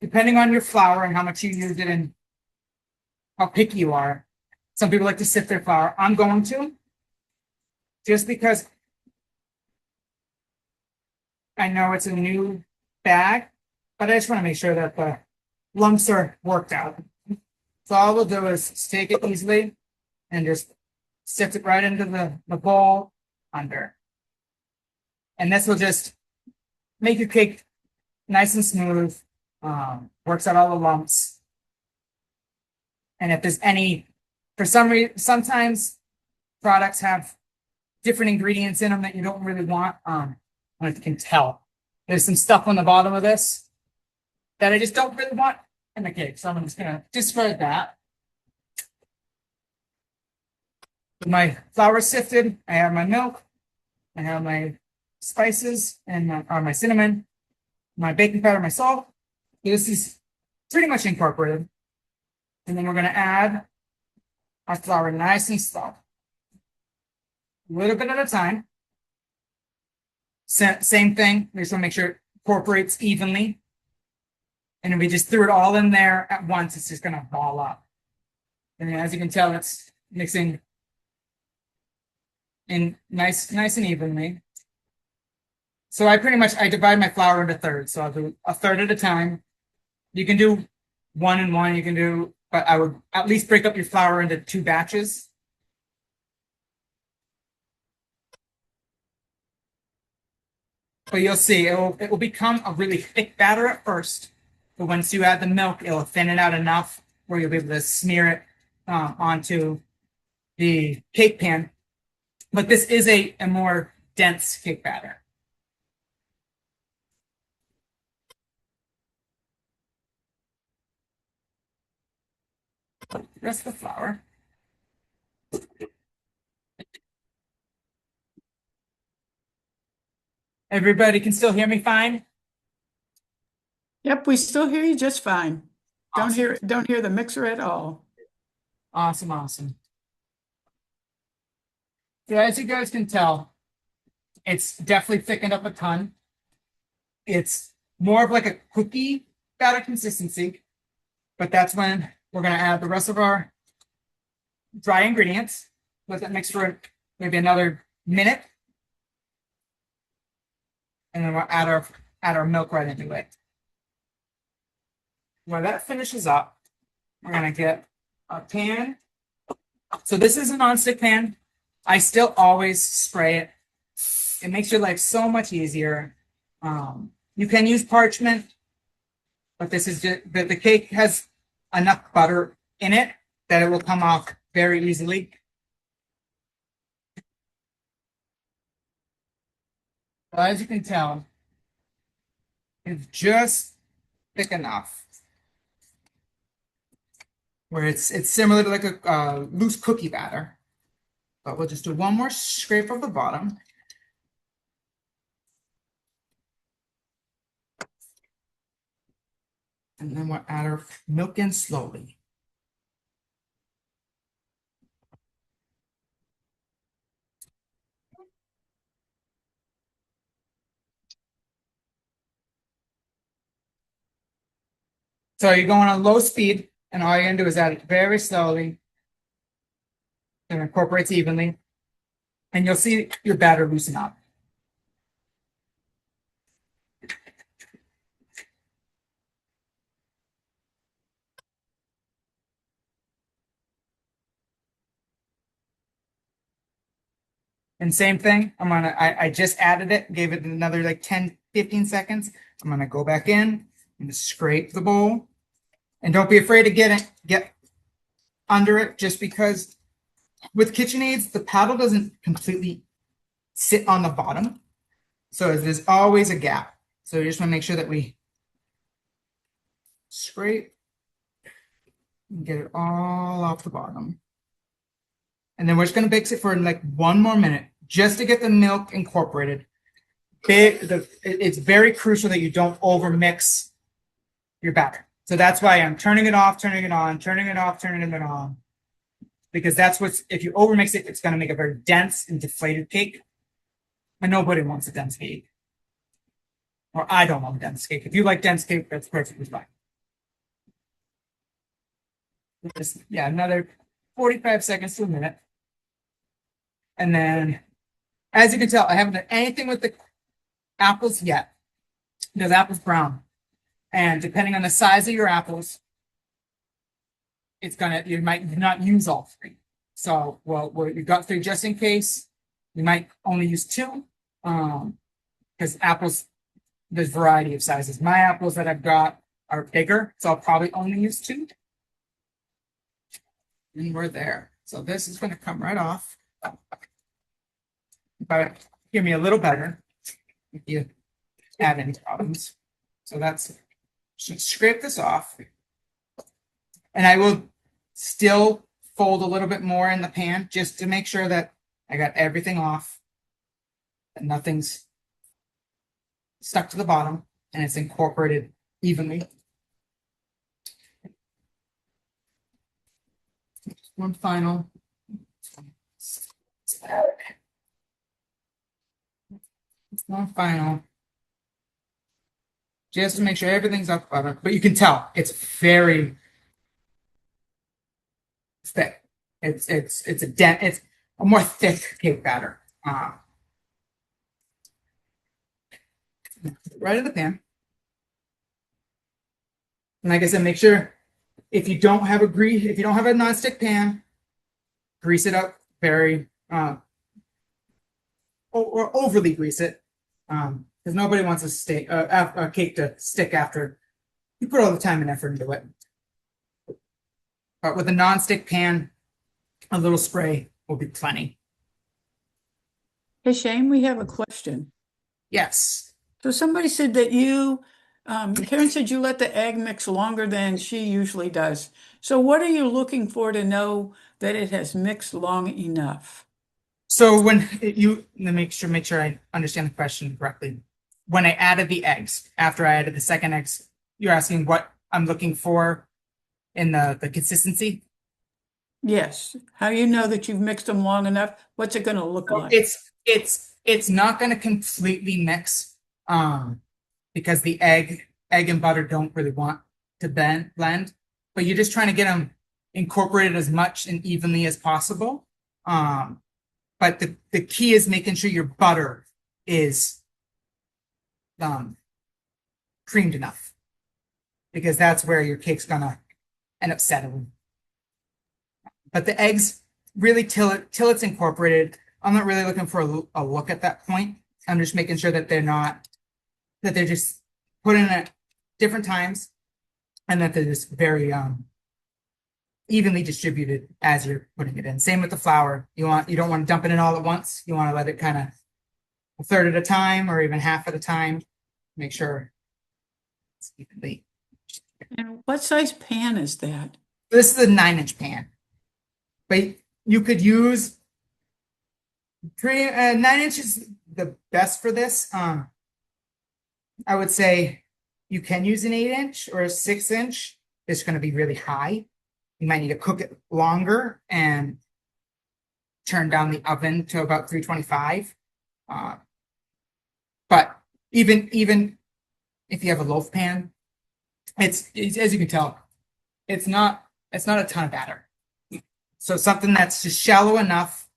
[SPEAKER 1] depending on your flour and how much you use it and how picky you are, some people like to sift their flour. I'm going to, just because I know it's a new bag, but I just want to make sure that the lumps are worked out. So all we'll do is take it easily and just sift it right into the bowl under. And this will just make your cake nice and smooth, works out all the lumps. And if there's any, for some reason, sometimes products have different ingredients in them that you don't really want. I don't know if you can tell. There's some stuff on the bottom of this that I just don't really want in the cake. So I'm just gonna discard that. With my flour sifted, I have my milk, I have my spices and my cinnamon, my baking powder, my salt. This is pretty much incorporated. And then we're gonna add our flour nice and slow. A little bit at a time. Same thing, we just wanna make sure it incorporates evenly. And if we just threw it all in there at once, it's just gonna ball up. And as you can tell, it's mixing in nice and evenly. So I divide my flour into thirds. So I'll do a third at a time. You can do one and one, you can do, but I would at least break up your flour into 2 batches. But you'll see, it will become a really thick batter at first. But once you add the milk, it'll thin it out enough where you'll be able to smear it onto the cake pan. But this is a more dense cake batter. The rest of the flour. Everybody can still hear me fine?
[SPEAKER 2] Yep, we still hear you just fine.
[SPEAKER 1] Awesome.
[SPEAKER 2] Don't hear the mixer at all.
[SPEAKER 1] Awesome. So as you guys can tell, it's definitely thickened up a ton. It's more of like a cookie batter consistency, but that's when we're gonna add the rest of our dry ingredients. Let that mix for maybe another minute. And then we'll add our milk right into it. When that finishes up, we're gonna get a pan. So this is a nonstick pan. I still always spray it. It makes your life so much easier. You can use parchment, but this is just the cake has enough butter in it that it will come off very easily. Well, as you can tell, it's just thick enough where it's similar to like a loose cookie batter. But we'll just do one more scrape of the bottom. And then we'll add our milk in slowly. So you're going on low speed, and all you're gonna do is add it very slowly. And incorporates evenly. And you'll see your batter loosen up. And same thing, I just added it, gave it another like 10, 15 seconds. I'm gonna go back in and scrape the bowl. And don't be afraid to get under it, just because with KitchenAids, the paddle doesn't completely sit on the bottom. So there's always a gap. So you just want to make sure that we scrape and get it all off the bottom. And then we're just going to mix it for like 1 more minute just to get the milk incorporated. It's very crucial that you don't over mix your batter. So that's why I'm turning it off, turning it on, turning it off, turning it on. Because that's what's, if you over mix it, it's going to make a very dense and deflated cake. And nobody wants a dense cake. Or I don't want a dense cake. If you like dense cake, that's perfectly fine. Just, yeah, another 45 seconds to a minute. And then, as you can tell, I haven't done anything with the apples yet. Because apples brown. And depending on the size of your apples, you might not use all 3. So, well, you've got 3 just in case. You might only use 2. Because apples, there's variety of sizes. My apples that I've got are bigger, so I'll probably only use 2. And we're there. So this is going to come right off. But give me a little better if you have any problems. So that's, should scrape this off. And I will still fold a little bit more in the pan just to make sure that I got everything off and nothing's stuck to the bottom and it's incorporated evenly. One final. One final. Just to make sure everything's up butter. But you can tell it's very thick. It's a more thick cake batter. Right in the pan. And like I said, make sure if you don't have a nonstick pan, grease it up very or overly grease it. Because nobody wants a cake to stick after you put all the time and effort into it. But with a non-stick pan, a little spray will be plenty.
[SPEAKER 2] Hey, Shane, we have a question.
[SPEAKER 1] Yes.
[SPEAKER 2] So somebody said that Karen said you let the egg mix longer than she usually does. So what are you looking for to know that it has mixed long enough?
[SPEAKER 1] So let me make sure I understand the question correctly. When I added the eggs, after I added the second eggs, you're asking what I'm looking for in the consistency?
[SPEAKER 2] Yes. How you know that you've mixed them long enough? What's it going to look like?
[SPEAKER 1] It's not going to completely mix, because the egg and butter don't really want to blend, but you're just trying to get them incorporated as much and evenly as possible. But the key is making sure your butter is creamed enough, because that's where your cake's gonna end up settling. But the eggs, really till it's incorporated, I'm not really looking for a look at that point. I'm just making sure that they're just put in at different times, and that they're just very evenly distributed as you're putting it in. Same with the flour. You don't want to dump it in all at once. You want to let it kind of a third at a time or even half at a time. Make sure it's evenly.
[SPEAKER 2] And what size pan is that?
[SPEAKER 1] This is a 9-inch pan, but you could use 9 inches the best for this. I would say you can use an 8-inch or a 6-inch. It's going to be really high. You might need to cook it longer and turn down the oven to about 325. But even if you have a loaf pan, it's as you can tell, it's not a ton of batter. So something that's just shallow enough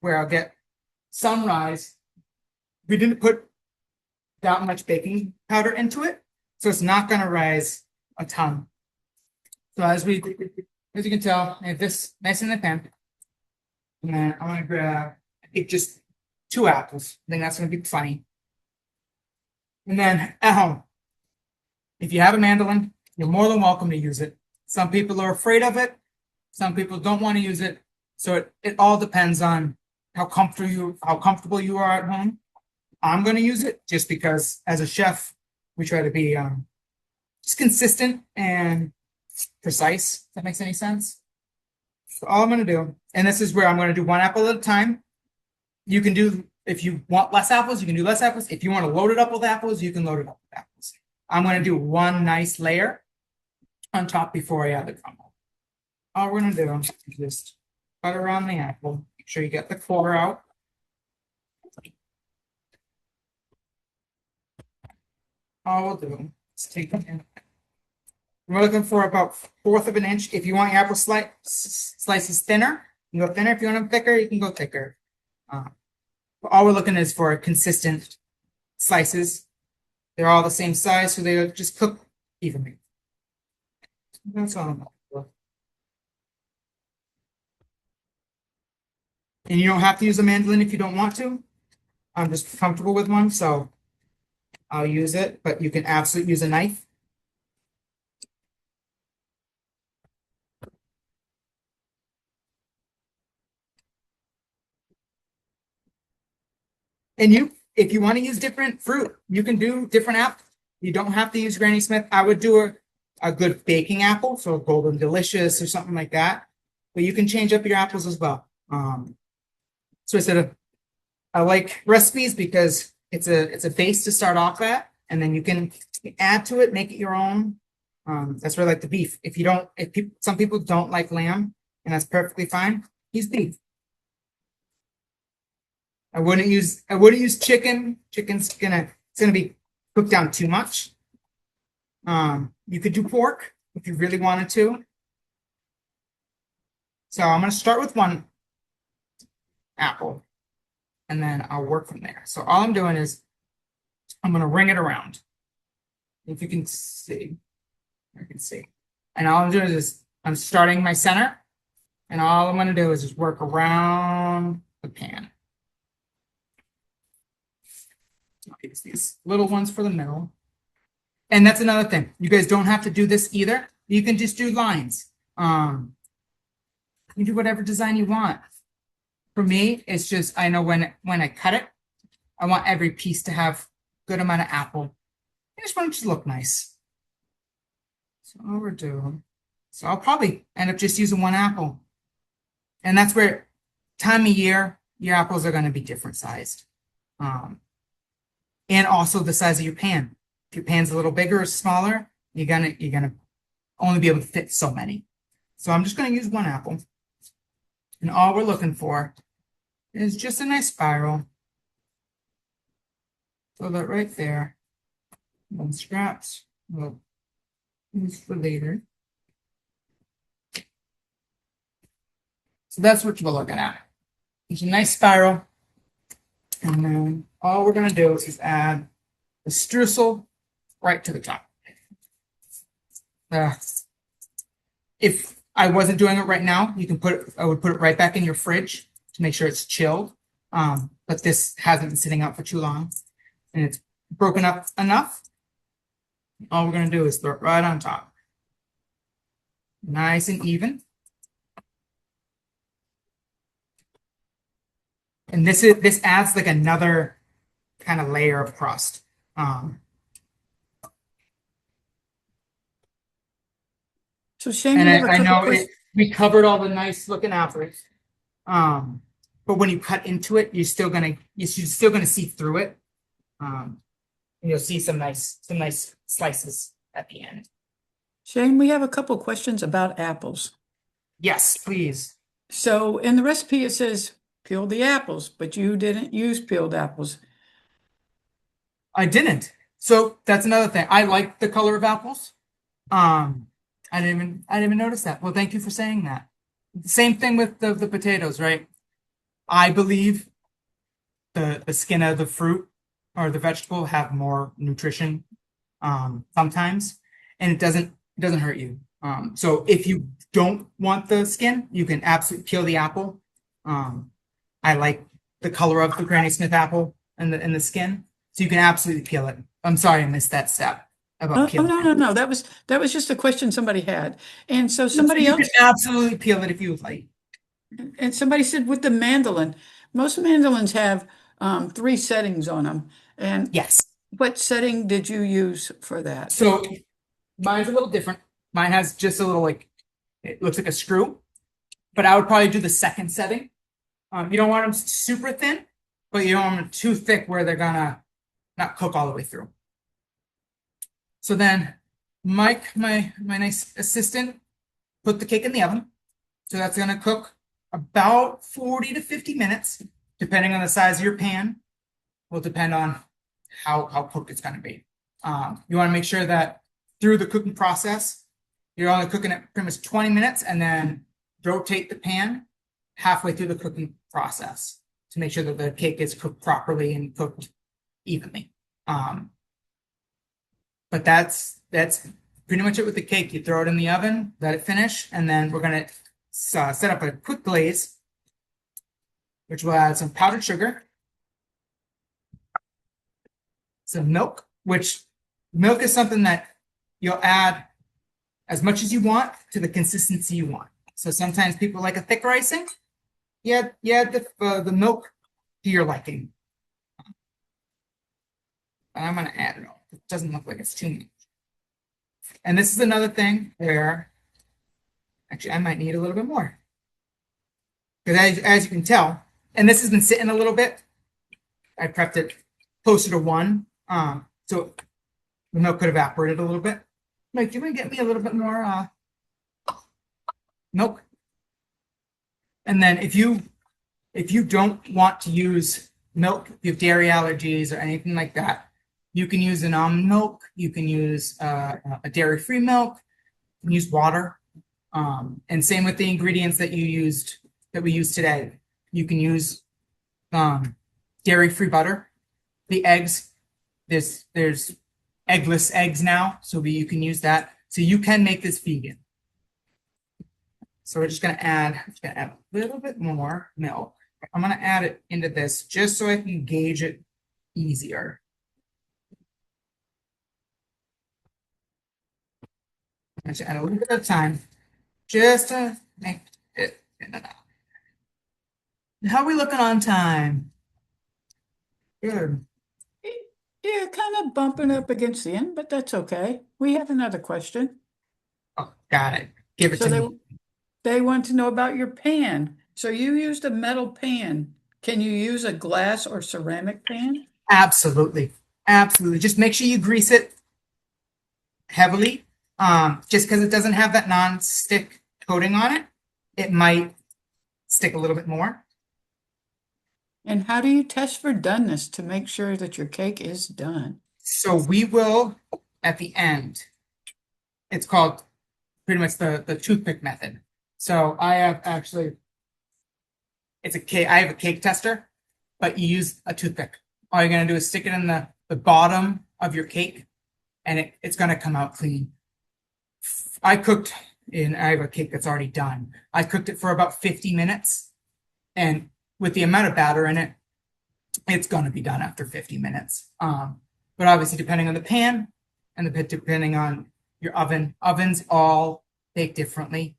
[SPEAKER 1] where I'll get some rise. We didn't put that much baking powder into it, so it's not going to rise a ton. So as you can tell, I have this nice in the pan. And then I'm going to grab, I think, just 2 apples. I think that's going to be plenty. And then at home, if you have a mandolin, you're more than welcome to use it. Some people are afraid of it. Some people don't want to use it. So it all depends on how comfortable you are at home. I'm going to use it just because as a chef, we try to be just consistent and precise. If that makes any sense. So all I'm going to do, and this is where I'm going to do one apple at a time. You can do, if you want less apples, you can do less apples. If you want to load it up with apples, you can load it up with apples. I'm going to do one nice layer on top before I add the crumble. All we're going to do is just cut around the apple. Make sure you get the core out. All we'll do is take it in. We're looking for about 1/4 of an inch. If you want your apple slices thinner, you can go thinner. If you want them thicker, you can go thicker. But all we're looking is for consistent slices. They're all the same size, so they'll just cook evenly. That's all I'm looking for. And you don't have to use a mandolin if you don't want to. I'm just comfortable with one, so I'll use it, but you can absolutely use a knife. And if you want to use different fruit, you can do different apples. You don't have to use Granny Smith. I would do a good baking apple, so a Golden Delicious or something like that. But you can change up your apples as well. So I like recipes because it's a base to start off at, and then you can add to it, make it your own. That's where I like the beef. Some people don't like lamb, and that's perfectly fine. Use beef. I wouldn't use chicken. Chicken's gonna be cooked down too much. You could do pork if you really wanted to. So I'm gonna start with one apple, and then I'll work from there. So all I'm doing is I'm gonna ring it around. If you can see, I can see. And all I'm doing is I'm starting my center, and all I'm gonna do is just work around the pan. I'll use these little ones for the middle. And that's another thing. You guys don't have to do this either. You can just do lines. You do whatever design you want. For me, it's just I know when I cut it, I want every piece to have good amount of apple. I just want it to look nice. So all we're doing. So I'll probably end up just using one apple. And that's where time of year, your apples are going to be different sized. And also the size of your pan. If your pan's a little bigger or smaller, you're gonna only be able to fit so many. So I'm just gonna use one apple. And all we're looking for is just a nice spiral. So that right there. One scraps. We'll use for later. So that's what we're looking at. It's a nice spiral. And then all we're going to do is add the streusel right to the top. If I wasn't doing it right now, I would put it right back in your fridge to make sure it's chilled. But this hasn't been sitting out for too long, and it's broken up enough. All we're going to do is throw it right on top. Nice and even. And this adds like another kind of layer of crust.
[SPEAKER 2] So Shane,
[SPEAKER 1] and
[SPEAKER 2] we have a
[SPEAKER 1] I
[SPEAKER 2] couple
[SPEAKER 1] know
[SPEAKER 2] questions.
[SPEAKER 1] we covered all the nice looking apples. But when you cut into it, you're still gonna see through it. And you'll see some nice slices at the end.
[SPEAKER 2] Shane, we have a couple questions about apples.
[SPEAKER 1] Yes, please.
[SPEAKER 2] So in the recipe, it says peel the apples, but you didn't use peeled apples.
[SPEAKER 1] I didn't. So that's another thing. I like the color of apples. I didn't even notice that. Well, thank you for saying that. Same thing with the potatoes, right? I believe the skin of the fruit or the vegetable have more nutrition sometimes, and it doesn't hurt you. So if you don't want the skin, you can absolutely peel the apple. I like the color of the Granny Smith apple and the skin, so you can absolutely peel it. I'm sorry I missed that step. about
[SPEAKER 2] Oh,
[SPEAKER 1] peeling.
[SPEAKER 2] no. That was just a question somebody had. And so somebody
[SPEAKER 1] You can
[SPEAKER 2] else,
[SPEAKER 1] absolutely peel it if you would like.
[SPEAKER 2] and somebody said with the mandolin, most mandolins have three settings on them. And
[SPEAKER 1] Yes.
[SPEAKER 2] what setting did you use for that?
[SPEAKER 1] So mine's a little different. Mine has just a little like, it looks like a screw, but I would probably do the second setting. You don't want them super thin, but you don't want them too thick where they're gonna not cook all the way through. So then Mike, my nice assistant, put the cake in the oven. So that's gonna cook about 40 to 50 minutes, depending on the size of your pan. Will depend on how cooked it's gonna be. You wanna make sure that through the cooking process, you're only cooking it pretty much 20 minutes and then rotate the pan halfway through the cooking process to make sure that the cake is cooked properly and cooked evenly. But that's pretty much it with the cake. You throw it in the oven, let it finish, and then we're gonna set up a quick glaze, which will add some powdered sugar, some milk, which milk is something that you'll add as much as you want to the consistency you want. So sometimes people like a thicker icing. Yeah, the milk to your liking. But I'm gonna add it all. It doesn't look like it's too much. And this is another thing where actually I might need a little bit more. Because as you can tell, and this has been sitting a little bit, I prepped it closer to 1. So the milk could evaporate a little bit. Mike, do you want to get me a little bit more milk? And then if you don't want to use milk, if you have dairy allergies or anything like that, you can use an almond milk. You can use a dairy-free milk. You can use water. And same with the ingredients that we used today. You can use dairy-free butter. The eggs, there's eggless eggs now, so you can use that. So you can make this vegan. So we're just gonna add a little bit more milk. I'm gonna add it into this just so I can gauge it easier. I should add a little bit of time just to make it enough. How are we looking on time? Good.
[SPEAKER 2] Yeah, kind of bumping up against the end, but that's okay. We have another question.
[SPEAKER 1] Oh, got it. Give it
[SPEAKER 2] So
[SPEAKER 1] to me.
[SPEAKER 2] they want to know about your pan. So you used a metal pan. Can you use a glass or ceramic pan?
[SPEAKER 1] Absolutely. Absolutely. Just make sure you grease it heavily. Just because it doesn't have that non-stick coating on it, it might stick a little bit more.
[SPEAKER 2] And how do you test for doneness to make sure that your cake is done?
[SPEAKER 1] So we will, at the end, it's called pretty much the toothpick method. So I have actually, it's a cake, I have a cake tester, but you use a toothpick. All you're gonna do is stick it in the bottom of your cake and it's gonna come out clean. I have a cake that's already done. I cooked it for about 50 minutes and with the amount of batter in it, it's gonna be done after 50 minutes. But obviously depending on the pan and depending on your oven, ovens all bake differently.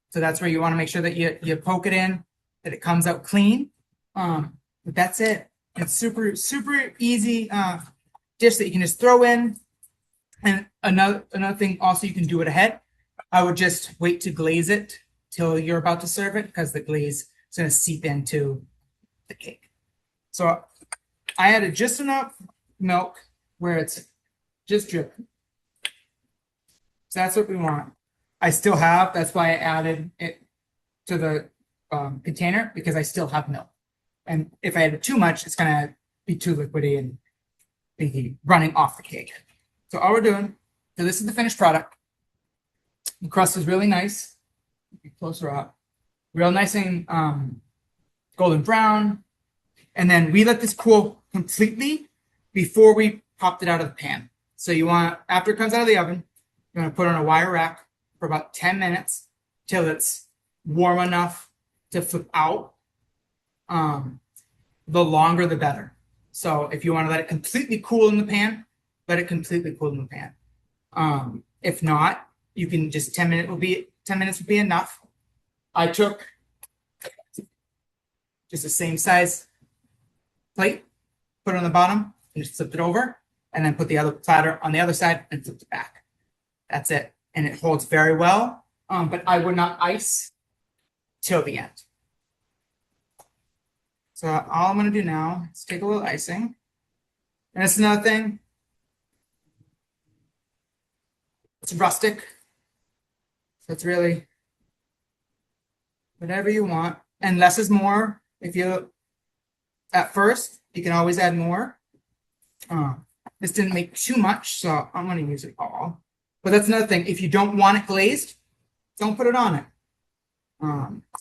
[SPEAKER 1] So that's where you wanna make sure that you poke it in, that it comes out clean. But that's it. It's super, super easy dish that you can just throw in. And another thing also, you can do it ahead. I would just wait to glaze it till you're about to serve it because the glaze is going to seep into the cake. So I added just enough milk where it's just dripping. So that's what we want. I still have, that's why I added it to the container because I still have milk. And if I add too much, it's going to be too liquidy and be running off the cake. So all we're doing, so this is the finished product. The crust is really nice. Closer up. Real nice and golden brown. And then we let this cool completely before we popped it out of the pan. So you want, after it comes out of the oven, you want to put it on a wire rack for about 10 minutes till it's warm enough to flip out. The longer, the better. So if you want to let it completely cool in the pan, let it completely cool in the pan. If not, you can just 10 minutes would be enough. I took just the same size plate, put it on the bottom, and just flipped it over, and then put the other platter on the other side and flipped it back. That's it. And it holds very well. But I would not ice till the end. So all I'm gonna do now is take a little icing. And that's another thing. It's rustic. So it's really whatever you want. And less is more. If you at first, you can always add more. This didn't make too much, so I'm gonna use it all. But that's another thing. If you don't want it glazed, don't put it on it.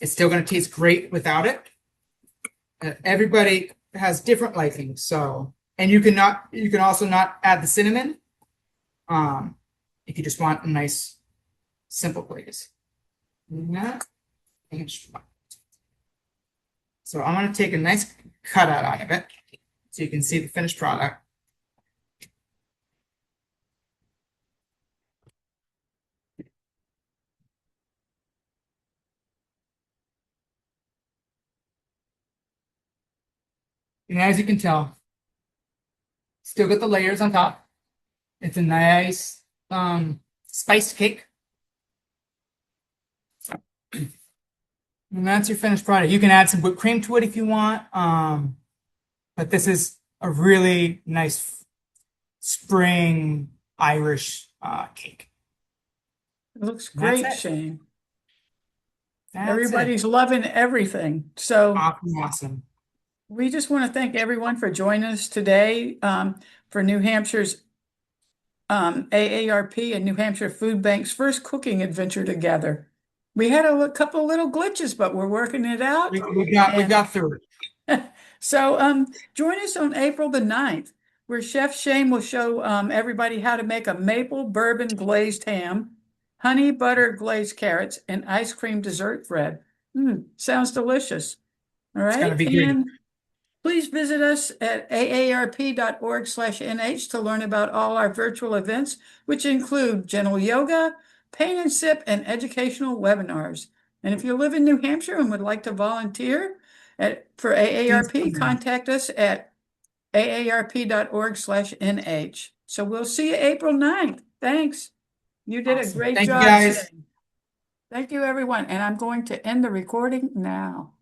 [SPEAKER 1] It's still gonna taste great without it. Everybody has different likings, so and you can also not add the cinnamon. If you just want a nice simple glaze. So I'm gonna take a nice cutout out of it so you can see the finished product. And as you can tell, still got the layers on top. It's a nice spiced cake. And that's your finished product. You can add some whipped cream to it if you want. But this is a really nice spring Irish cake.
[SPEAKER 2] It looks
[SPEAKER 1] And that's
[SPEAKER 2] great,
[SPEAKER 1] it.
[SPEAKER 2] Shane.
[SPEAKER 1] That's
[SPEAKER 2] Everybody's loving everything. So
[SPEAKER 1] awesome.
[SPEAKER 2] we just want to thank everyone for joining us today for New Hampshire's AARP and New Hampshire Food Bank's first cooking adventure together. We had a couple of little glitches, but we're working it out.
[SPEAKER 1] We got through it.
[SPEAKER 2] So join us on April the 9th, where Chef Shane will show everybody how to make a maple bourbon glazed ham, honey butter glazed carrots, and ice cream dessert bread. Sounds delicious. All right.
[SPEAKER 1] It's gonna be great.
[SPEAKER 2] And please visit us at aarp.org/nh to learn about all our virtual events, which include gentle yoga, paint and sip, and educational webinars. And if you live in New Hampshire and would like to volunteer for AARP, contact us at aarp.org/nh. So we'll see you April 9th. Thanks. You did a
[SPEAKER 1] Awesome.
[SPEAKER 2] great
[SPEAKER 1] Thank you,
[SPEAKER 2] job.
[SPEAKER 1] guys.
[SPEAKER 2] Shane. Thank you, everyone. And I'm going to end the recording now.